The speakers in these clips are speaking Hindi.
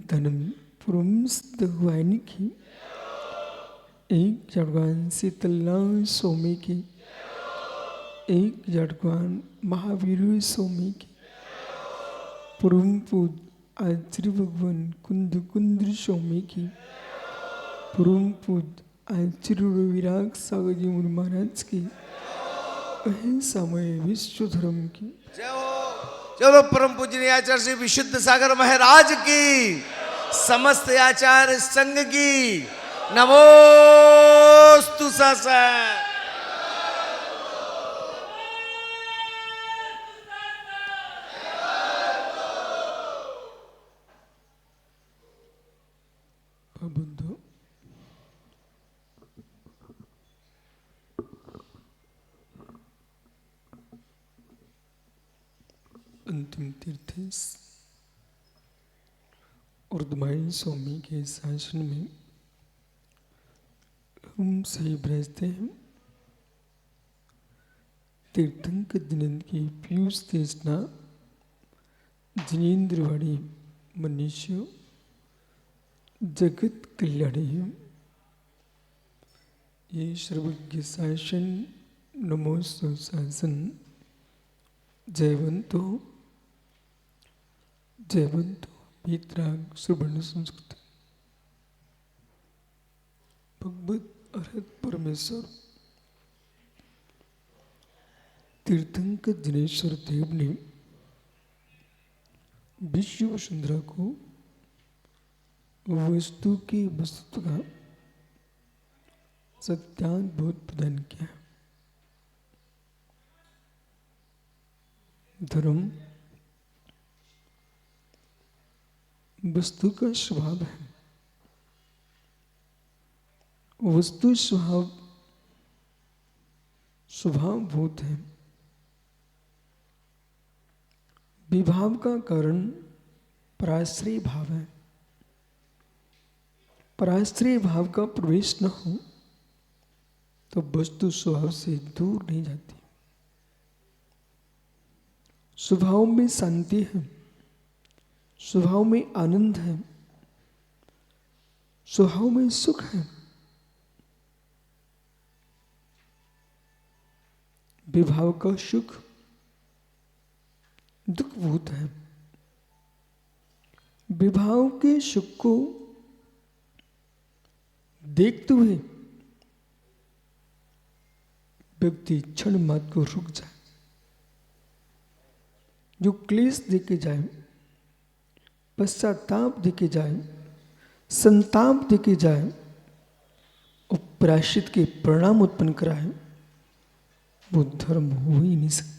तनम पुरुषवाहिनी की, एक जड़वान शीतलनाथ स्वामी की, एक जड़वान महावीर स्वामी की, परम पूज आचार्य भगवान कुंद कुंद्र स्वामी की, परम पूज आचार्य विराग सागर जी मुनि महाराज की, अहिंसा में विश्व धर्म की। चलो परम पूजनीय आचार्य श्री विशुद्ध सागर महाराज की, समस्त आचार्य संघ की नमोस्तु सासा। बंधु अंतिम तीर्थ उर्दमाई स्वामी के शासन में हम सही बरसते हैं। तीर्थंकर जिनेन्द्र की पीयूष देशना जिनेन्द्रवाणी मनुष्य जगत कल्याणी है। ये सर्वज्ञ शासन नमोस्तु शासन जयवंतो जयवंतो भीतराग सुवर्ण संस्कृत भगवत अर्हत परमेश्वर तीर्थंकर दिनेश्वर देव ने विश्व वसुंधरा को वस्तु की वस्तु का सत्यानुभूत प्रदान किया। धर्म वस्तु का स्वभाव है, वस्तु स्वभावभूत है। विभाव का कारण पराश्रय भाव है। पराश्रय भाव का प्रवेश न हो तो वस्तु स्वभाव से दूर नहीं जाती। स्वभाव में शांति है, स्वभाव में आनंद है, स्वभाव में सुख है। विभाव का सुख दुखभूत है। विभाव के सुख को देखते हुए व्यक्ति क्षण मात्र को रुक जाए। जो क्लेश देके जाए, पश्चाताप देके जाए, संताप देके जाए और प्रायश्चित के परिणाम उत्पन्न कराए, वो धर्म हो ही नहीं सकता।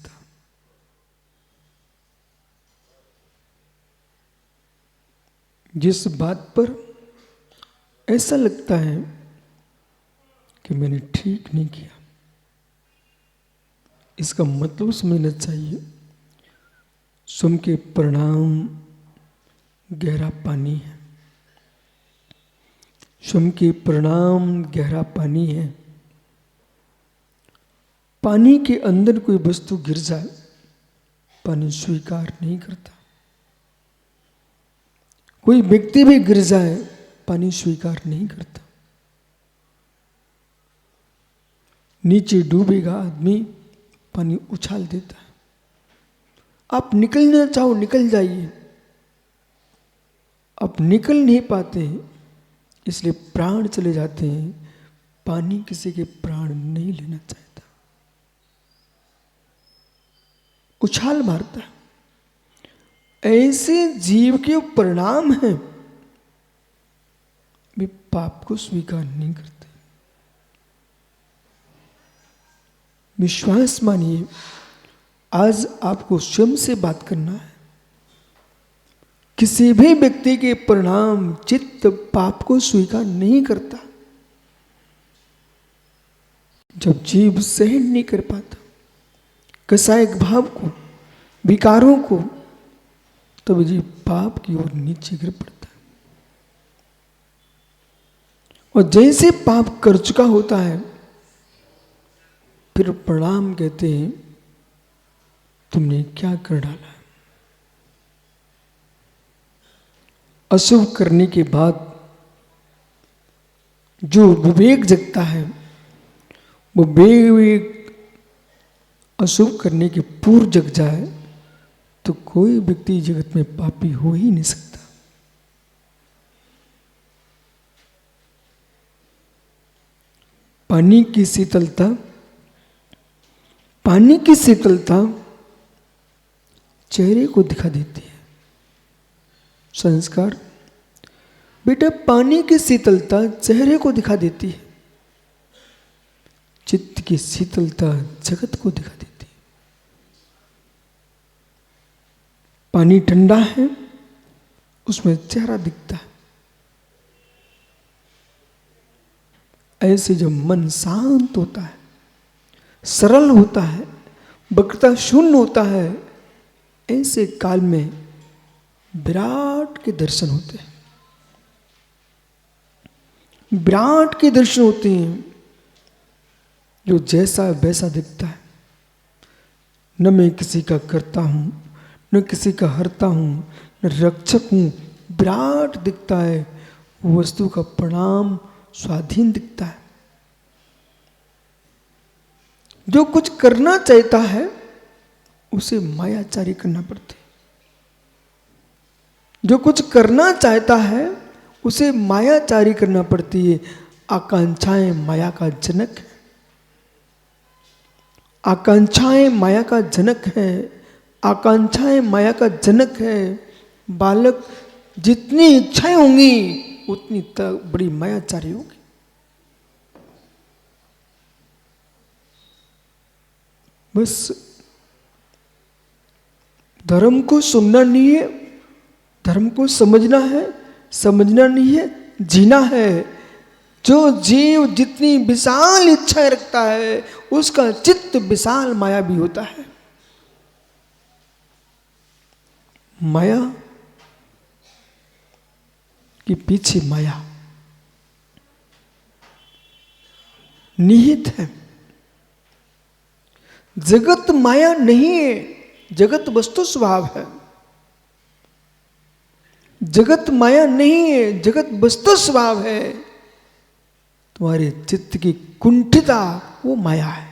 जिस बात पर ऐसा लगता है कि मैंने ठीक नहीं किया, इसका मतलब समझना चाहिए। स्वयं के परिणाम गहरा पानी है, स्वयं के परिणाम गहरा पानी है। पानी के अंदर कोई वस्तु गिर जाए, पानी स्वीकार नहीं करता। कोई व्यक्ति भी गिर जाए, पानी स्वीकार नहीं करता। नीचे डूबेगा आदमी, पानी उछाल देता है। आप निकलना चाहो निकल जाइए, आप निकल नहीं पाते, इसलिए प्राण चले जाते हैं। पानी किसी के प्राण नहीं लेना चाहता, उछाल मारता है। ऐसे जीव के परिणाम हैं, वे पाप को स्वीकार नहीं करते। विश्वास मानिए, आज आपको स्वयं से बात करना है। किसी भी व्यक्ति के परिणाम चित्त पाप को स्वीकार नहीं करता। जब जीव सहन नहीं कर पाता कसायक भाव को, विकारों को, तब जीव पाप की ओर नीचे गिर पड़ता है। और जैसे पाप कर चुका होता है, फिर परिणाम कहते हैं तुमने क्या कर डाला। अशुभ करने के बाद जो विवेक जगता है, वो विवेक अशुभ करने के पूर्व जग जाए तो कोई व्यक्ति जगत में पापी हो ही नहीं सकता। पानी की शीतलता, पानी की शीतलता चेहरे को दिखा देती है। संस्कार बेटा, पानी की शीतलता चेहरे को दिखा देती है, चित्त की शीतलता जगत को दिखा देती है। पानी ठंडा है, उसमें चेहरा दिखता है। ऐसे जब मन शांत होता है, सरल होता है, वक्रता शून्य होता है, ऐसे काल में विराट के दर्शन होते हैं। विराट के दर्शन होते हैं, जो जैसा वैसा दिखता है। न मैं किसी का करता हूं, न किसी का हरता हूं, न रक्षक हूं। विराट दिखता है, वस्तु का परिणाम स्वाधीन दिखता है। जो कुछ करना चाहता है उसे मायाचारी करना पड़ता है। जो कुछ करना चाहता है उसे मायाचारी करना पड़ती है। आकांक्षाएं माया का जनक है। आकांक्षाएं माया का जनक है। आकांक्षाएं माया का जनक है। बालक जितनी इच्छाएं होंगी उतनी बड़ी मायाचारी होगी। बस धर्म को सुनना नहीं है, धर्म को समझना है, समझना नहीं है, जीना है। जो जीव जितनी विशाल इच्छाएं रखता है उसका चित्त विशाल माया भी होता है। माया के पीछे माया निहित है। जगत माया नहीं है, जगत वस्तु स्वभाव है। जगत माया नहीं है, जगत वस्तु स्वभाव है। तुम्हारे चित्त की कुंठिता वो माया है।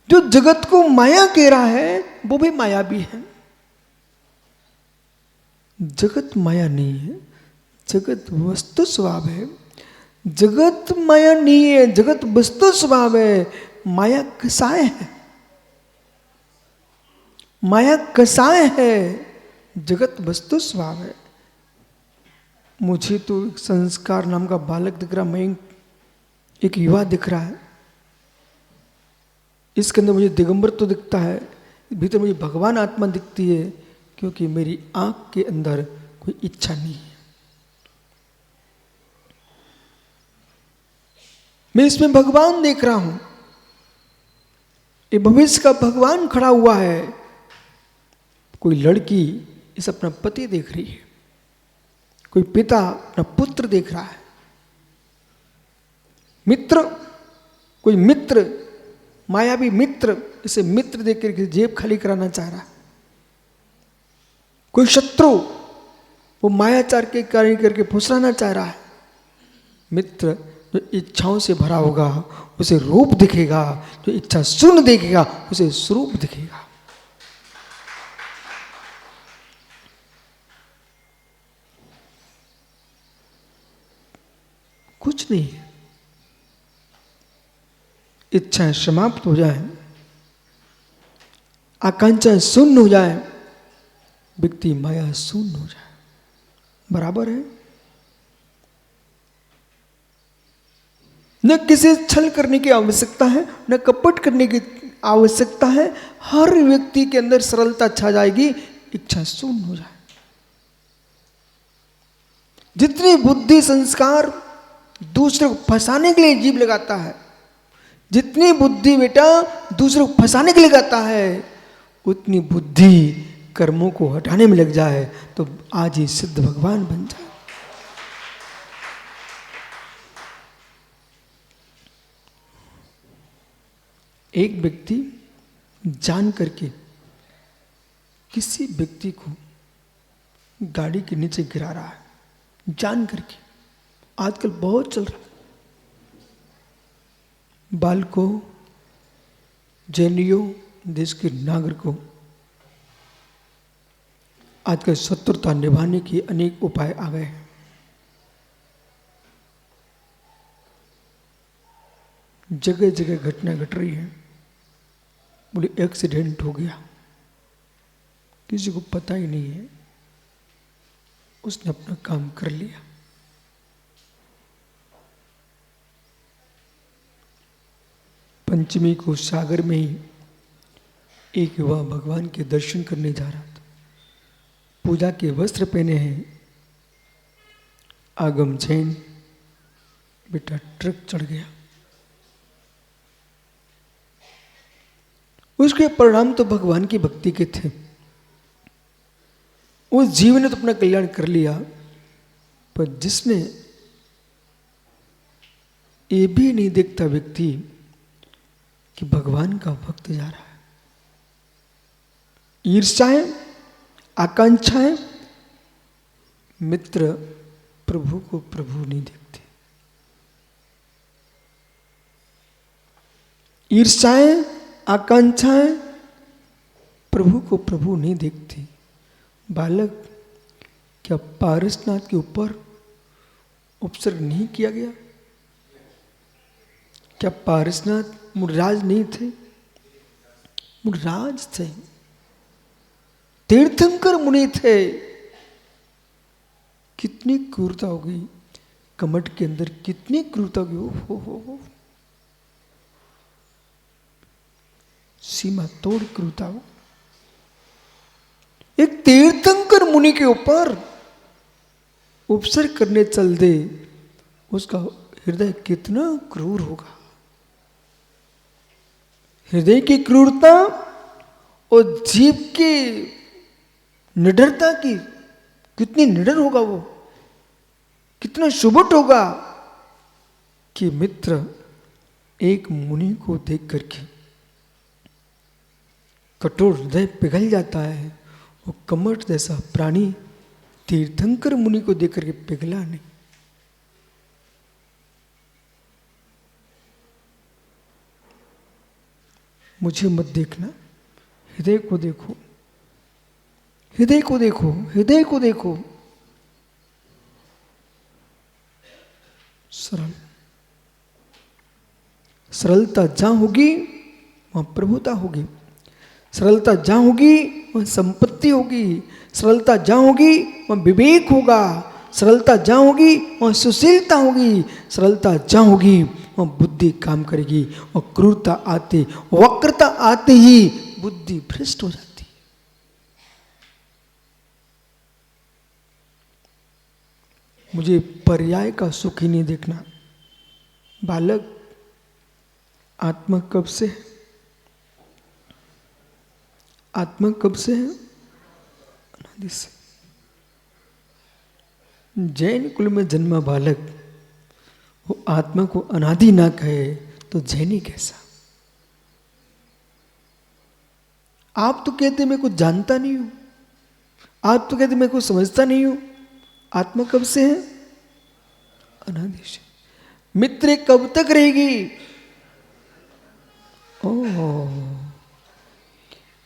जो जगत को माया कह रहा है वो भी माया भी है। जगत माया नहीं है, जगत वस्तु स्वभाव है। जगत माया नहीं है, जगत वस्तु स्वभाव है। माया कसाय है, माया कसाय है, जगत वस्तु स्वभाव है। मुझे तो एक संस्कार नाम का बालक दिख रहा, मैं एक युवा दिख रहा है। इसके अंदर मुझे दिगंबर तो दिखता है, भीतर मुझे भगवान आत्मा दिखती है, क्योंकि मेरी आंख के अंदर कोई इच्छा नहीं है। मैं इसमें भगवान देख रहा हूं। ये भविष्य का भगवान खड़ा हुआ है। कोई लड़की इस अपना पति देख रही है, कोई पिता अपना पुत्र देख रहा है, मित्र, कोई मित्र, मायावी मित्र इसे मित्र देख करके जेब खाली कराना चाह रहा है। कोई शत्रु वो मायाचार के कार्य करके फुसलाना चाह रहा है। मित्र जो इच्छाओं से भरा होगा उसे रूप दिखेगा, जो इच्छा शून्य देखेगा उसे स्वरूप दिखेगा। कुछ नहीं, इच्छाएं समाप्त हो जाए, आकांक्षाएं शून्य हो जाए, व्यक्ति माया शून्य हो जाए, बराबर है। न किसी छल करने की आवश्यकता है, न कपट करने की आवश्यकता है। हर व्यक्ति के अंदर सरलता छा जाएगी, इच्छा शून्य हो जाए। जितनी बुद्धि संस्कार दूसरे को फंसाने के लिए जीव लगाता है, जितनी बुद्धि बेटा दूसरे को फंसाने के लिए लगाता है, उतनी बुद्धि कर्मों को हटाने में लग जाए तो आज ही सिद्ध भगवान बन जाए। एक व्यक्ति जान करके किसी व्यक्ति को गाड़ी के नीचे गिरा रहा है जान करके। आजकल बहुत चल रहा है। बालकों, जैनियों, देश के नागरिकों, आजकल शत्रुता निभाने के अनेक उपाय आ गए हैं। जगह जगह घटना घट रही है। बोले एक्सीडेंट हो गया, किसी को पता ही नहीं है, उसने अपना काम कर लिया। पंचमी को सागर में ही एक युवा भगवान के दर्शन करने जा रहा था। पूजा के वस्त्र पहने हैं, आगम जैन बेटा ट्रक चढ़ गया। उसके परिणाम तो भगवान की भक्ति के थे। उस जीव ने तो अपना कल्याण कर लिया, पर जिसने ये भी नहीं देखता व्यक्ति कि भगवान का भक्त जा रहा है। ईर्ष्याएं, आकांक्षाएं, मित्र प्रभु को प्रभु नहीं देखते। ईर्ष्याएं, आकांक्षाएं प्रभु को प्रभु नहीं देखती। बालक, क्या पारसनाथ के ऊपर उपसर्ग नहीं किया गया? क्या पारसनाथ मुनिराज नहीं थे? मुनिराज थे, तीर्थंकर मुनि थे। कितनी क्रूरता होगी कमठ के अंदर, कितनी क्रूरता होगी। हो सीमा तोड़ क्रूरता हो। एक तीर्थंकर मुनि के ऊपर उपसर्ग करने चल दे, उसका हृदय कितना क्रूर होगा। हृदय की क्रूरता और जीव की निडरता की, कितनी निडर होगा वो, कितना शुभट होगा कि मित्र एक मुनि को देख करके कठोर हृदय पिघल जाता है। वो कमठ जैसा प्राणी तीर्थंकर मुनि को देख करके पिघला नहीं। मुझे मत देखना, हृदय को देखो, हृदय को देखो, हृदय को देखो। सरल, सरलता जहां होगी वहां प्रभुता होगी। सरलता जहां होगी वहां संपत्ति होगी। सरलता जहां होगी वहां विवेक होगा। सरलता जहां होगी वहां सुशीलता होगी। सरलता जहां होगी वहां बुद्धि काम करेगी। और क्रूरता आते, वक्रता आते ही बुद्धि भ्रष्ट हो जाती है। मुझे पर्याय का सुख ही नहीं देखना। बालक, आत्मा कब से है? आत्मा कब से है? अनादि से। जैन कुल में जन्मा बालक वो आत्मा को अनादि ना कहे तो जैनी कैसा? आप तो कहते मैं कुछ जानता नहीं हूं, आप तो कहते मैं कुछ समझता नहीं हूं। आत्मा कब से है? अनादि से। मित्र कब तक रहेगी? ओह,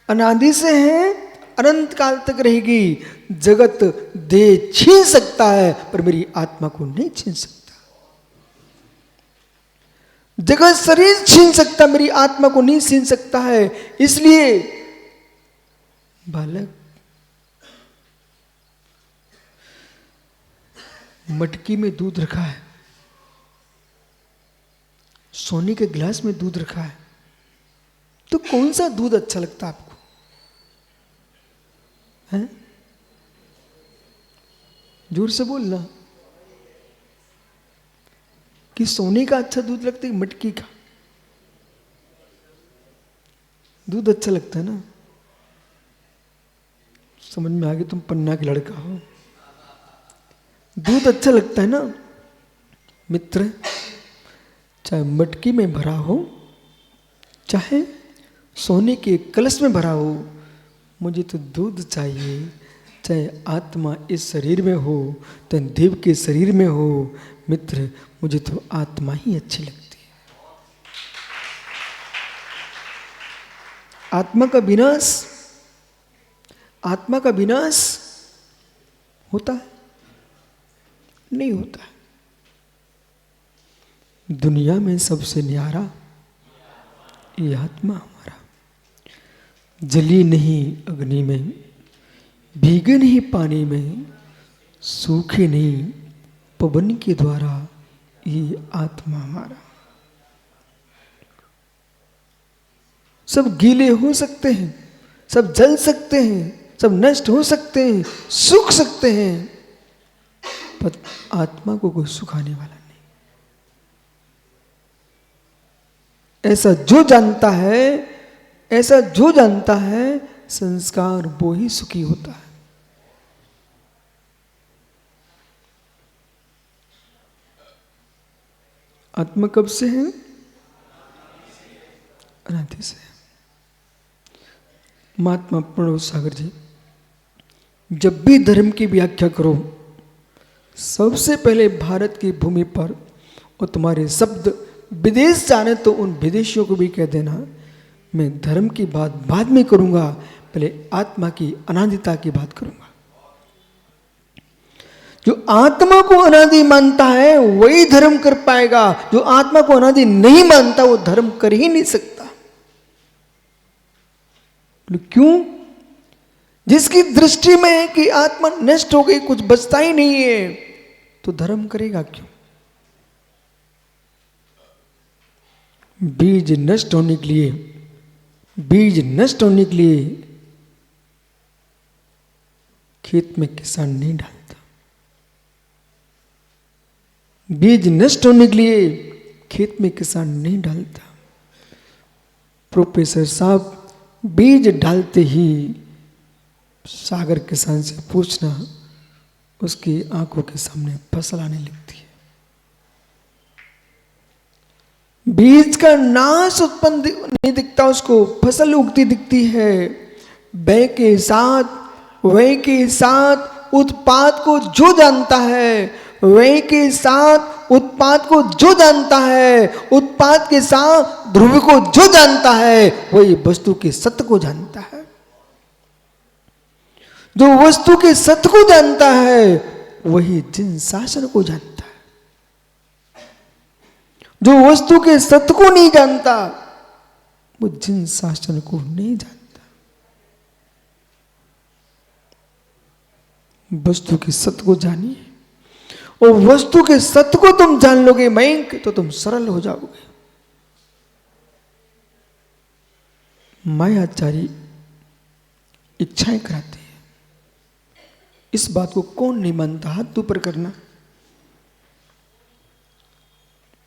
अनादि से है, अनंत काल तक रहेगी। जगत दे छीन सकता है पर मेरी आत्मा को नहीं छीन सकता। जगत शरीर छीन सकता, मेरी आत्मा को नहीं छीन सकता है। इसलिए बालक, मटकी में दूध रखा है, सोने के गिलास में दूध रखा है, तो कौन सा दूध अच्छा लगता है आपको? हैं? जोर से बोलना कि सोने का अच्छा दूध लगता है, मटकी का दूध अच्छा लगता है ना? समझ में आ गया, तुम पन्ना के लड़का हो। दूध अच्छा लगता है ना? मित्र, चाहे मटकी में भरा हो, चाहे सोने के कलश में भरा हो, मुझे तो दूध चाहिए। चाहे आत्मा इस शरीर में हो, तो देव के शरीर में हो, मित्र मुझे तो आत्मा ही अच्छी लगती है। आत्मा का विनाश होता है? नहीं होता है। दुनिया में सबसे न्यारा ये आत्मा हमारा, जली नहीं अग्नि में, भीगे नहीं पानी में, सूखे नहीं पवन के द्वारा, ये आत्मा हमारा। सब गीले हो सकते हैं, सब जल सकते हैं, सब नष्ट हो सकते हैं, सूख सकते हैं, पर आत्मा को कोई सुखाने वाला नहीं। ऐसा जो जानता है संस्कार वो ही सुखी होता है। आत्मा कब से है? अनादि से। महात्मा प्रणव सागर जी जब भी धर्म की व्याख्या करो, सबसे पहले भारत की भूमि पर, और तुम्हारे शब्द विदेश जाने तो उन विदेशियों को भी कह देना, मैं धर्म की बात बाद में करूंगा, पहले आत्मा की अनादिता की बात करूंगा। जो आत्मा को अनादि मानता है वही धर्म कर पाएगा, जो आत्मा को अनादि नहीं मानता वो धर्म कर ही नहीं सकता। क्यों? जिसकी दृष्टि में है कि आत्मा नष्ट हो गई, कुछ बचता ही नहीं है, तो धर्म करेगा क्यों? बीज नष्ट होने के लिए खेत में किसान नहीं डालता। बीज नष्ट होने के लिए खेत में किसान नहीं डालता। प्रोफेसर साहब बीज डालते ही सागर किसान से पूछना, उसकी आंखों के सामने फसल आने लगती है। बीज का नाश उत्पन्न नहीं दिखता, उसको फसल उगती दिखती है। व्यय के साथ उत्पाद को जो जानता है, व्यय के साथ उत्पाद को जो जानता है, उत्पाद के साथ ध्रुव को जो जानता है, वही वस्तु के सत्य को जानता है। जो वस्तु के सत्य को जानता है वही जिन शासन को जानता है। जो वस्तु के सत्य को नहीं जानता वो जिन शासन को नहीं जानता। वस्तु के सत्य को जानिए, और वस्तु के सत्य को तुम जान लोगे मयंक, तो तुम सरल हो जाओगे। मायाचारी इच्छाएं कराते हैं। इस बात को कौन नहीं मानता? हाथ ऊपर करना।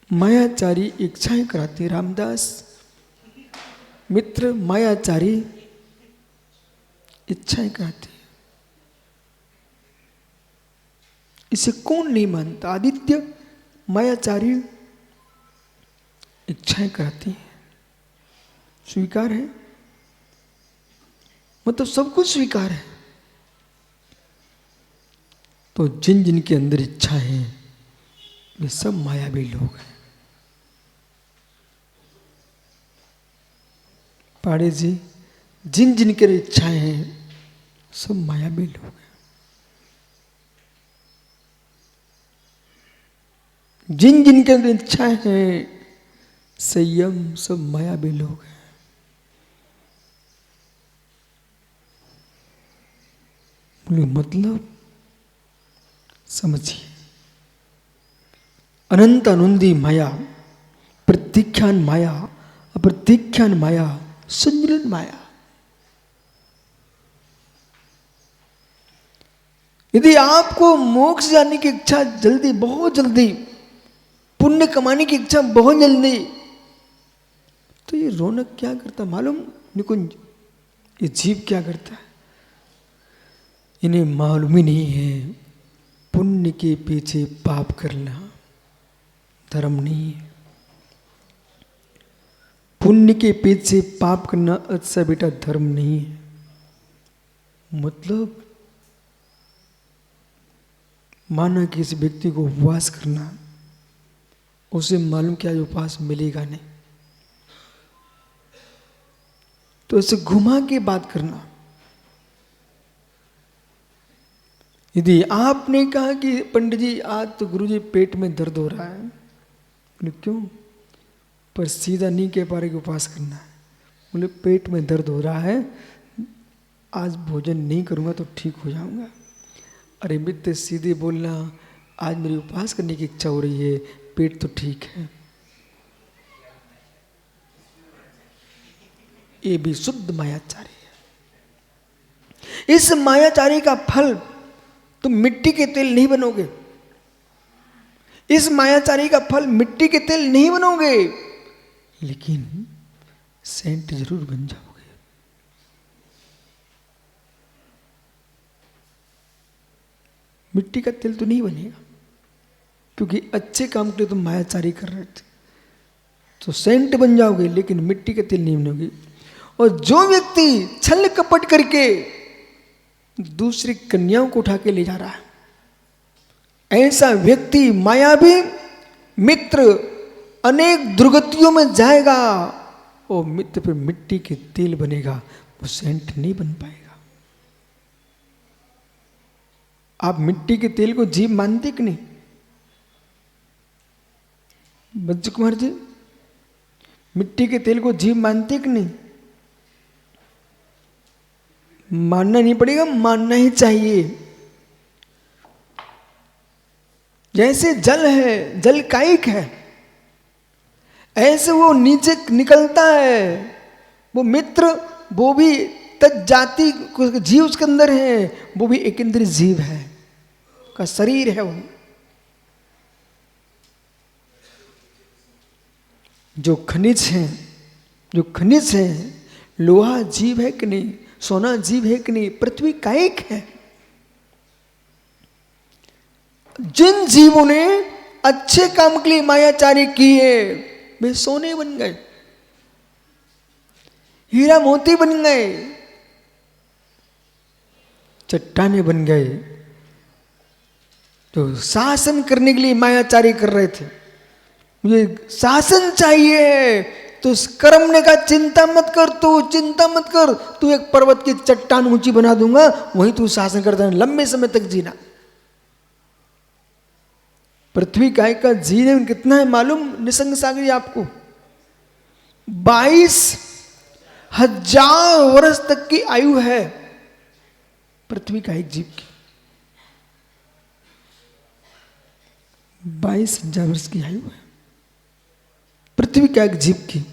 मायाचारी इच्छाएं कराते। रामदास मित्र मायाचारी इच्छाएं कराते। इसे कौन नहीं मानता? आदित्य मायाचारी इच्छाएं कराती हैं। स्वीकार है, मतलब सब कुछ स्वीकार है। तो जिन जिन के अंदर इच्छा है वे सब मायावी लोग हैं। पाड़े जी, जिन जिन के इच्छाएं हैं सब मायावी लोग हैं। जिन जिन के अंदर इच्छाएं हैं संयम, सब मायावी लोग हैं। मतलब समझिए, अनंत अनुंदी माया, प्रतीख्यान माया, अप्रतीख्यान माया, संजलन माया। यदि आपको मोक्ष जाने की इच्छा जल्दी, बहुत जल्दी, पुण्य कमाने की इच्छा बहुत जल्दी, तो ये रौनक क्या करता मालूम? निकुंज, ये जीव क्या करता है? इन्हें मालूम ही नहीं है पुण्य के पीछे पाप करना धर्म नहीं है। पुण्य के पीछे पाप करना अच्छा बेटा धर्म नहीं है। मतलब माना कि किसी व्यक्ति को उपवास करना, उसे मालूम क्या उपवास मिलेगा नहीं, तो उसे घुमा के बात करना। यदि आपने कहा कि पंडित जी आज तो गुरुजी पेट में दर्द हो रहा है, बोले क्यों? पर सीधा नहीं कह पा रहे कि उपवास करना है। बोले पेट में दर्द हो रहा है, आज भोजन नहीं करूँगा तो ठीक हो जाऊँगा। अरे मित्र, सीधे बोलना आज मेरी उपवास करने की इच्छा हो रही है, पेट तो ठीक है। ये भी शुद्ध मायाचारी है। इस मायाचारी का फल तुम मिट्टी के तेल नहीं बनोगे। इस मायाचारी का फल मिट्टी के तेल नहीं बनोगे, लेकिन सेंट जरूर बन जाओगे। मिट्टी का तेल तो नहीं बनेगा, क्योंकि अच्छे काम के लिए तुम मायाचारी कर रहे थे। तो सेंट बन जाओगे, लेकिन मिट्टी का तेल नहीं बनोगे। और जो व्यक्ति छल कपट करके दूसरी कन्याओं को उठा के ले जा रहा है, ऐसा व्यक्ति मायावी मित्र अनेक दुर्गतियों में जाएगा। वो मित्र फिर मिट्टी के तेल बनेगा, वो सेंट नहीं बन पाएगा। आप मिट्टी के तेल को जीव मानते कि नहीं? बच्चू कुमार जी, मिट्टी के तेल को जीव मानते कि नहीं? मानना नहीं पड़ेगा, मानना ही चाहिए। जैसे जल है, जल कायिक है, ऐसे वो नीचे निकलता है। वो मित्र, वो भी तज्जाति जीव उसके अंदर है, वो भी एक इंद्रिय जीव है, का शरीर है वो। जो खनिज है, जो खनिज है, लोहा जीव है कि नहीं, सोना जीव है कि नहीं, पृथ्वी कायिक है। जिन जीवों ने अच्छे काम के लिए मायाचारी किए, वे सोने बन गए, हीरा मोती बन गए, चट्टाने बन गए। तो शासन करने के लिए मायाचारी कर रहे थे, मुझे शासन चाहिए, तो उस कर्म ने कहा चिंता मत कर, तू चिंता मत कर, तू एक पर्वत की चट्टान ऊंची बना दूंगा, वहीं तू शासन करता है, लंबे समय तक जीना। पृथ्वी काय का जीवन कितना है मालूम निसंग सागरी आपको? 22,000 वर्ष तक की आयु है पृथ्वी का एक जीव की। 22,000 वर्ष की आयु है पृथ्वी का एक जीव की।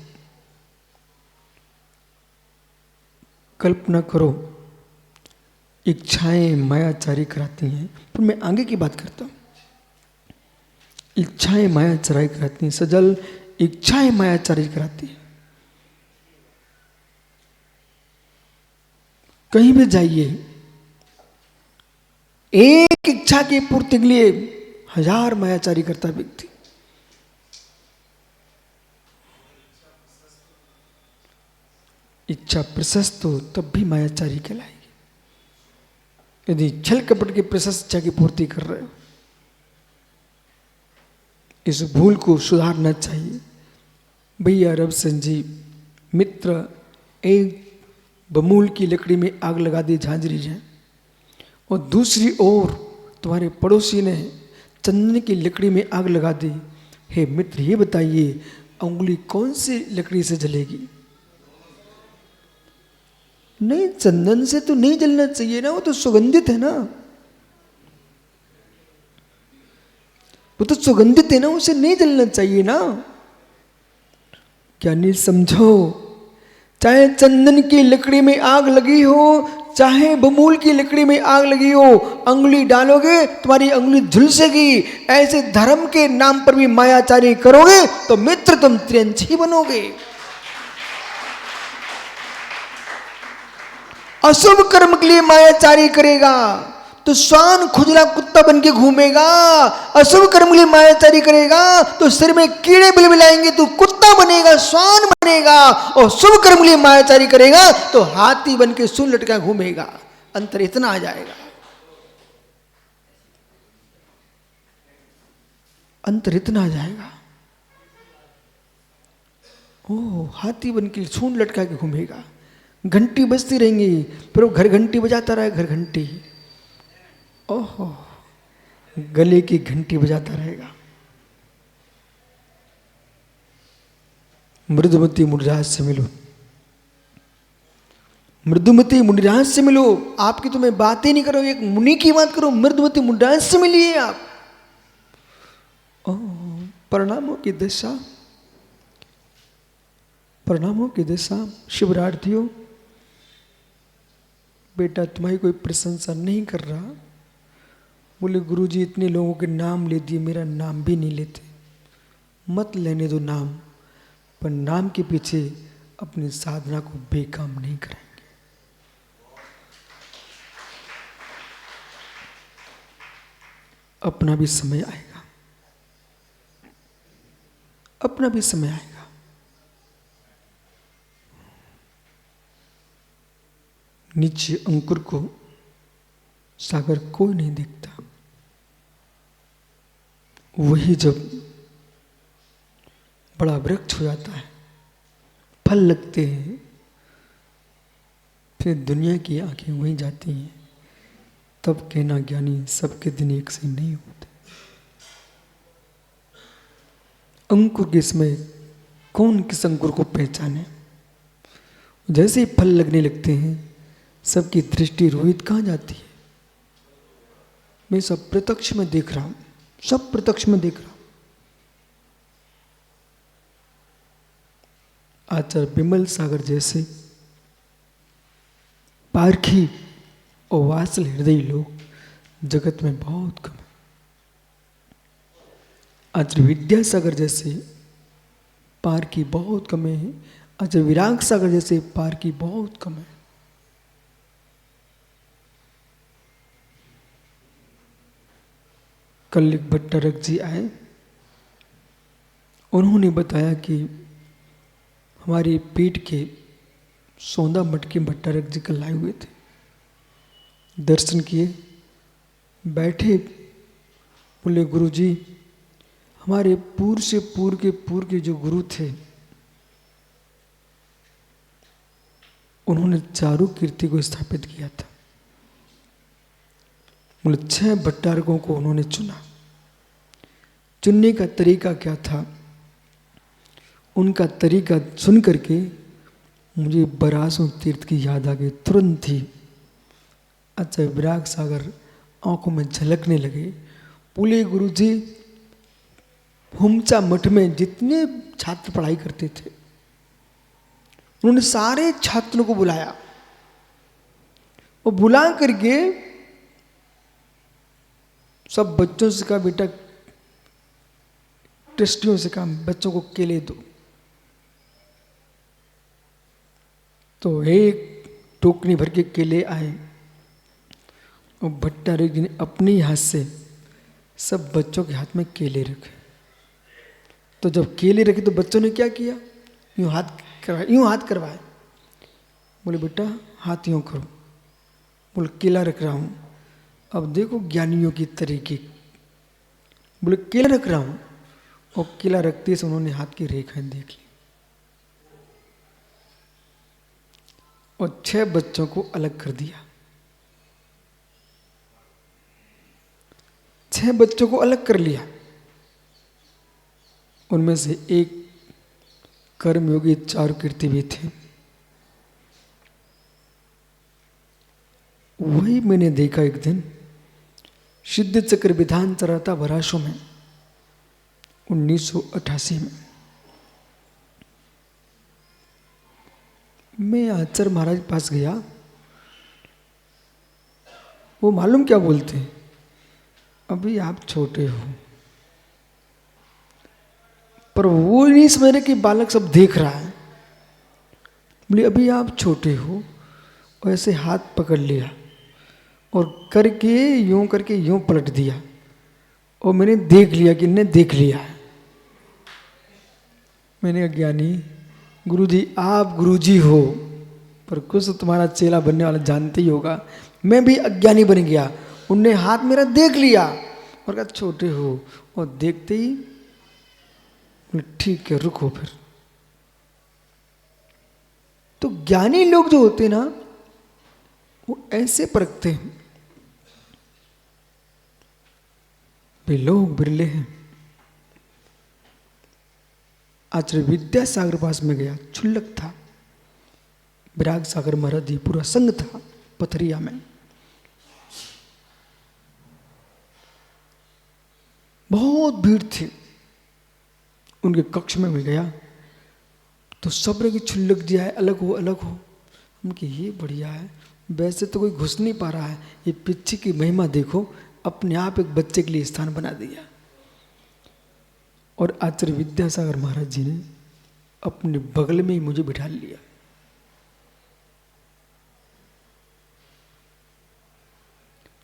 कल्पना करो, इच्छाएं मायाचारी कराती हैं। पर मैं आगे की बात करता हूं। इच्छाएं मायाचारी कराती हैं, सजल इच्छाएं मायाचारी कराती हैं। कहीं भी जाइए, एक इच्छा की पूर्ति के लिए 1000 मायाचारी करता व्यक्ति। इच्छा प्रशस्त हो तब भी मायाचारी कहलाएगी। यदि छल कपट की प्रशस्त इच्छा की पूर्ति कर रहे हो, इस भूल को सुधारना चाहिए। भैया रब संजीव मित्र एक बमूल की लकड़ी में आग लगा दी झांझरी है, और दूसरी ओर तुम्हारे पड़ोसी ने चंदन की लकड़ी में आग लगा दी। हे मित्र, ये बताइए उंगली कौन सी लकड़ी से जलेगी? नहीं, चंदन से तो नहीं जलना चाहिए ना, वो तो सुगंधित है ना, वो तो सुगंधित है ना, उसे नहीं जलना चाहिए ना। क्या नहीं समझो, चाहे चंदन की लकड़ी में आग लगी हो, चाहे बमूल की लकड़ी में आग लगी हो, अंगुली डालोगे तुम्हारी अंगुली झुलसेगी। ऐसे धर्म के नाम पर भी मायाचारी करोगे तो मित्र तुम त्रियंची बनोगे। अशुभ कर्म के लिए मायाचारी करेगा तो श्वान खुजला कुत्ता बन के घूमेगा। अशुभ कर्म के लिए मायाचारी करेगा तो सिर में कीड़े बिलबिलाएंगे, तो कुत्ता बनेगा, श्वान बनेगा। और शुभ कर्म के लिए मायाचारी करेगा तो हाथी बन के सूंड लटका घूमेगा। अंतर इतना आ जाएगा। अंतर इतना आ जाएगा, ओह हाथी बन के सूंड लटका के घूमेगा, घंटी बजती रहेंगी, फिर वो घर घंटी बजाता रहे, घर घंटी, ओहो गले की घंटी बजाता रहेगा। मृदुमती मुनिराज से मिलो, मृदुमती मुनिराज से मिलो। आपकी तो मैं बात ही नहीं करो, एक मुनि की बात करो, मृदुमती मुनिराज से मिलिए आप। प्रणामों की दिशा, प्रणामों की दिशा। शिवरार्थियों, बेटा तुम्हारी कोई प्रशंसा नहीं कर रहा। बोले गुरुजी इतने लोगों के नाम ले दिए, मेरा नाम भी नहीं लेते। मत लेने दो नाम, पर नाम के पीछे अपनी साधना को बेकाम नहीं करेंगे। अपना भी समय आएगा, अपना भी समय आएगा। नीचे अंकुर को सागर कोई नहीं देखता, वही जब बड़ा वृक्ष हो जाता है, फल लगते हैं, फिर दुनिया की आंखें वहीं जाती हैं, तब कहना ज्ञानी सबके दिन एक से नहीं होते। अंकुर के समय कौन किस अंकुर को पहचाने? जैसे ही फल लगने लगते हैं, सबकी दृष्टि रोहित कहाँ जाती है? मैं सब प्रत्यक्ष में देख रहा हूं, सब प्रत्यक्ष में देख रहा हूं। आचार्य विमल सागर जैसे पारखी और वात्सल हृदय लोग जगत में बहुत कम है। आचार्य विद्यासागर जैसे पारखी बहुत कम है। आचार्य विराग सागर जैसे पारखी बहुत कम है। कल एक भट्टारक जी आए, उन्होंने बताया कि हमारे पेट के सौंदा मठ के भट्टारक जी कल आए हुए थे। दर्शन किए, बैठे, बोले गुरुजी हमारे पूर्व से पूर्व के जो गुरु थे, उन्होंने चारु कीर्ति को स्थापित किया था। बोले 6 भट्टारकों को उन्होंने चुना। चुनने का तरीका क्या था? उनका तरीका सुन करके मुझे बरासों तीर्थ की याद आ गई तुरंत ही। अच्छा विराग सागर आंखों में झलकने लगे। बोले गुरुजी हुमचा मठ में जितने छात्र पढ़ाई करते थे, उन्होंने सारे छात्रों को बुलाया और बुला करके सब बच्चों से कहा बेटा, ट्रस्टियों से कहा बच्चों को केले दो। तो एक टोकनी भर के केले आए और भट्टारक जी ने अपने हाथ से सब बच्चों के हाथ में केले रखे। तो जब केले रखे तो बच्चों ने क्या किया? यूं हाथ करवाए। बोले बेटा हाथ यूं करो। बोले केला रख रहा हूं। अब देखो ज्ञानियों की तरीके। बोले केला रख रहा हूं, और केला रखते से उन्होंने हाथ की रेखाएं देख ली और 6 बच्चों को अलग कर दिया। 6 बच्चों को अलग कर लिया। उनमें से एक कर्मयोगी चारु कीर्ति भी थे। वही मैंने देखा एक दिन सिद्ध चक्र विधान चराता भराशों में 1988 में। मैं आचार्य महाराज के पास गया। वो मालूम क्या बोलते हैं? अभी आप छोटे हो। पर वो नहीं समझ रहे कि बालक सब देख रहा है। बोले अभी आप छोटे हो। और ऐसे हाथ पकड़ लिया और करके यूं पलट दिया और मैंने देख लिया कि इन्हें देख लिया है। मैंने कहा ज्ञानी गुरुजी आप गुरुजी हो, पर कुछ तुम्हारा चेला बनने वाला जानते ही होगा। मैं भी अज्ञानी बन गया। उनने हाथ मेरा देख लिया और कहा छोटे हो, और देखते ही बोले ठीक है रुको फिर। तो ज्ञानी लोग जो होते हैं ना, वो ऐसे परखते हैं। वे लोग बिरले हैं। आचार्य विद्यासागर पास में गया, क्षुल्लक था। विराग सागर महाराज पूरा संग था पथरिया में। बहुत भीड़ थी। उनके कक्ष में भी गया तो सब की क्षुल्लक जी आए, अलग हो अलग हो। उनके ये बढ़िया है, वैसे तो कोई घुस नहीं पा रहा है, ये पिछे की महिमा देखो, अपने आप एक बच्चे के लिए स्थान बना दिया। और आचार्य विद्यासागर महाराज जी ने अपने बगल में ही मुझे बिठा लिया।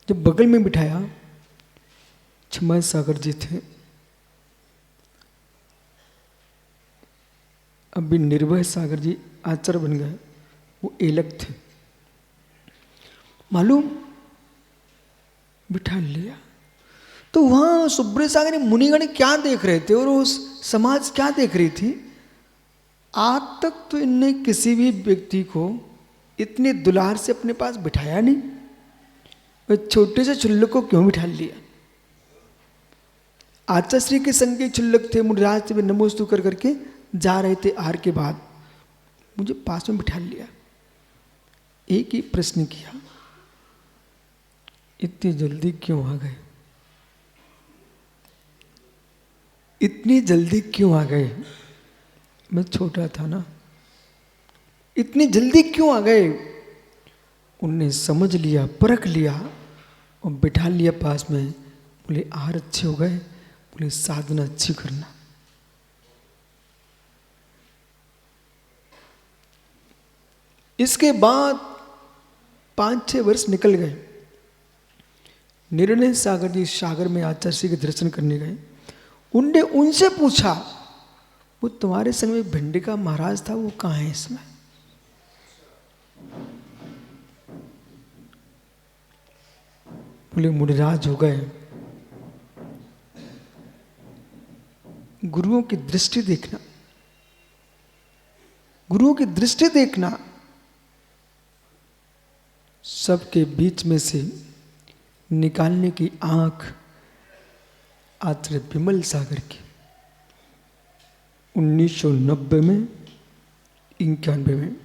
जब बगल में बिठाया, क्षमा सागर जी थे, अभी निर्भय सागर जी आचार्य बन गए, वो एलक थे। मालूम, बिठा लिया तो वहां सुब्रत सागर मुनिगण क्या देख रहे थे और उस समाज क्या देख रही थी। आज तक तो इनने किसी भी व्यक्ति को इतने दुलार से अपने पास बिठाया नहीं, वह छोटे से छुल्लक को क्यों बिठा लिया। आचार्य श्री के संग के छुल्लक थे, मुनिराज से नमोस्तु कर करके जा रहे थे। आहार के बाद मुझे पास में बिठा लिया। एक ही प्रश्न किया, इतनी जल्दी क्यों आ गए, इतनी जल्दी क्यों आ गए। मैं छोटा था ना, इतनी जल्दी क्यों आ गए। उनने समझ लिया, परख लिया और बिठा लिया पास में। बोले आहार अच्छे हो गए, बोले साधना अच्छी करना। इसके बाद 5-6 वर्ष निकल गए। निर्णय सागर जी सागर में आचार्य श्री के दर्शन करने गए। उनने उनसे पूछा, वो तुम्हारे संग में भिंडी का महाराज था, वो कहाँ है इसमें। बोले मुनिराज हो गए। गुरुओं की दृष्टि देखना, गुरुओं की दृष्टि देखना। सबके बीच में से निकालने की आंख आचार्य विमल सागर की। 1990 में 91 में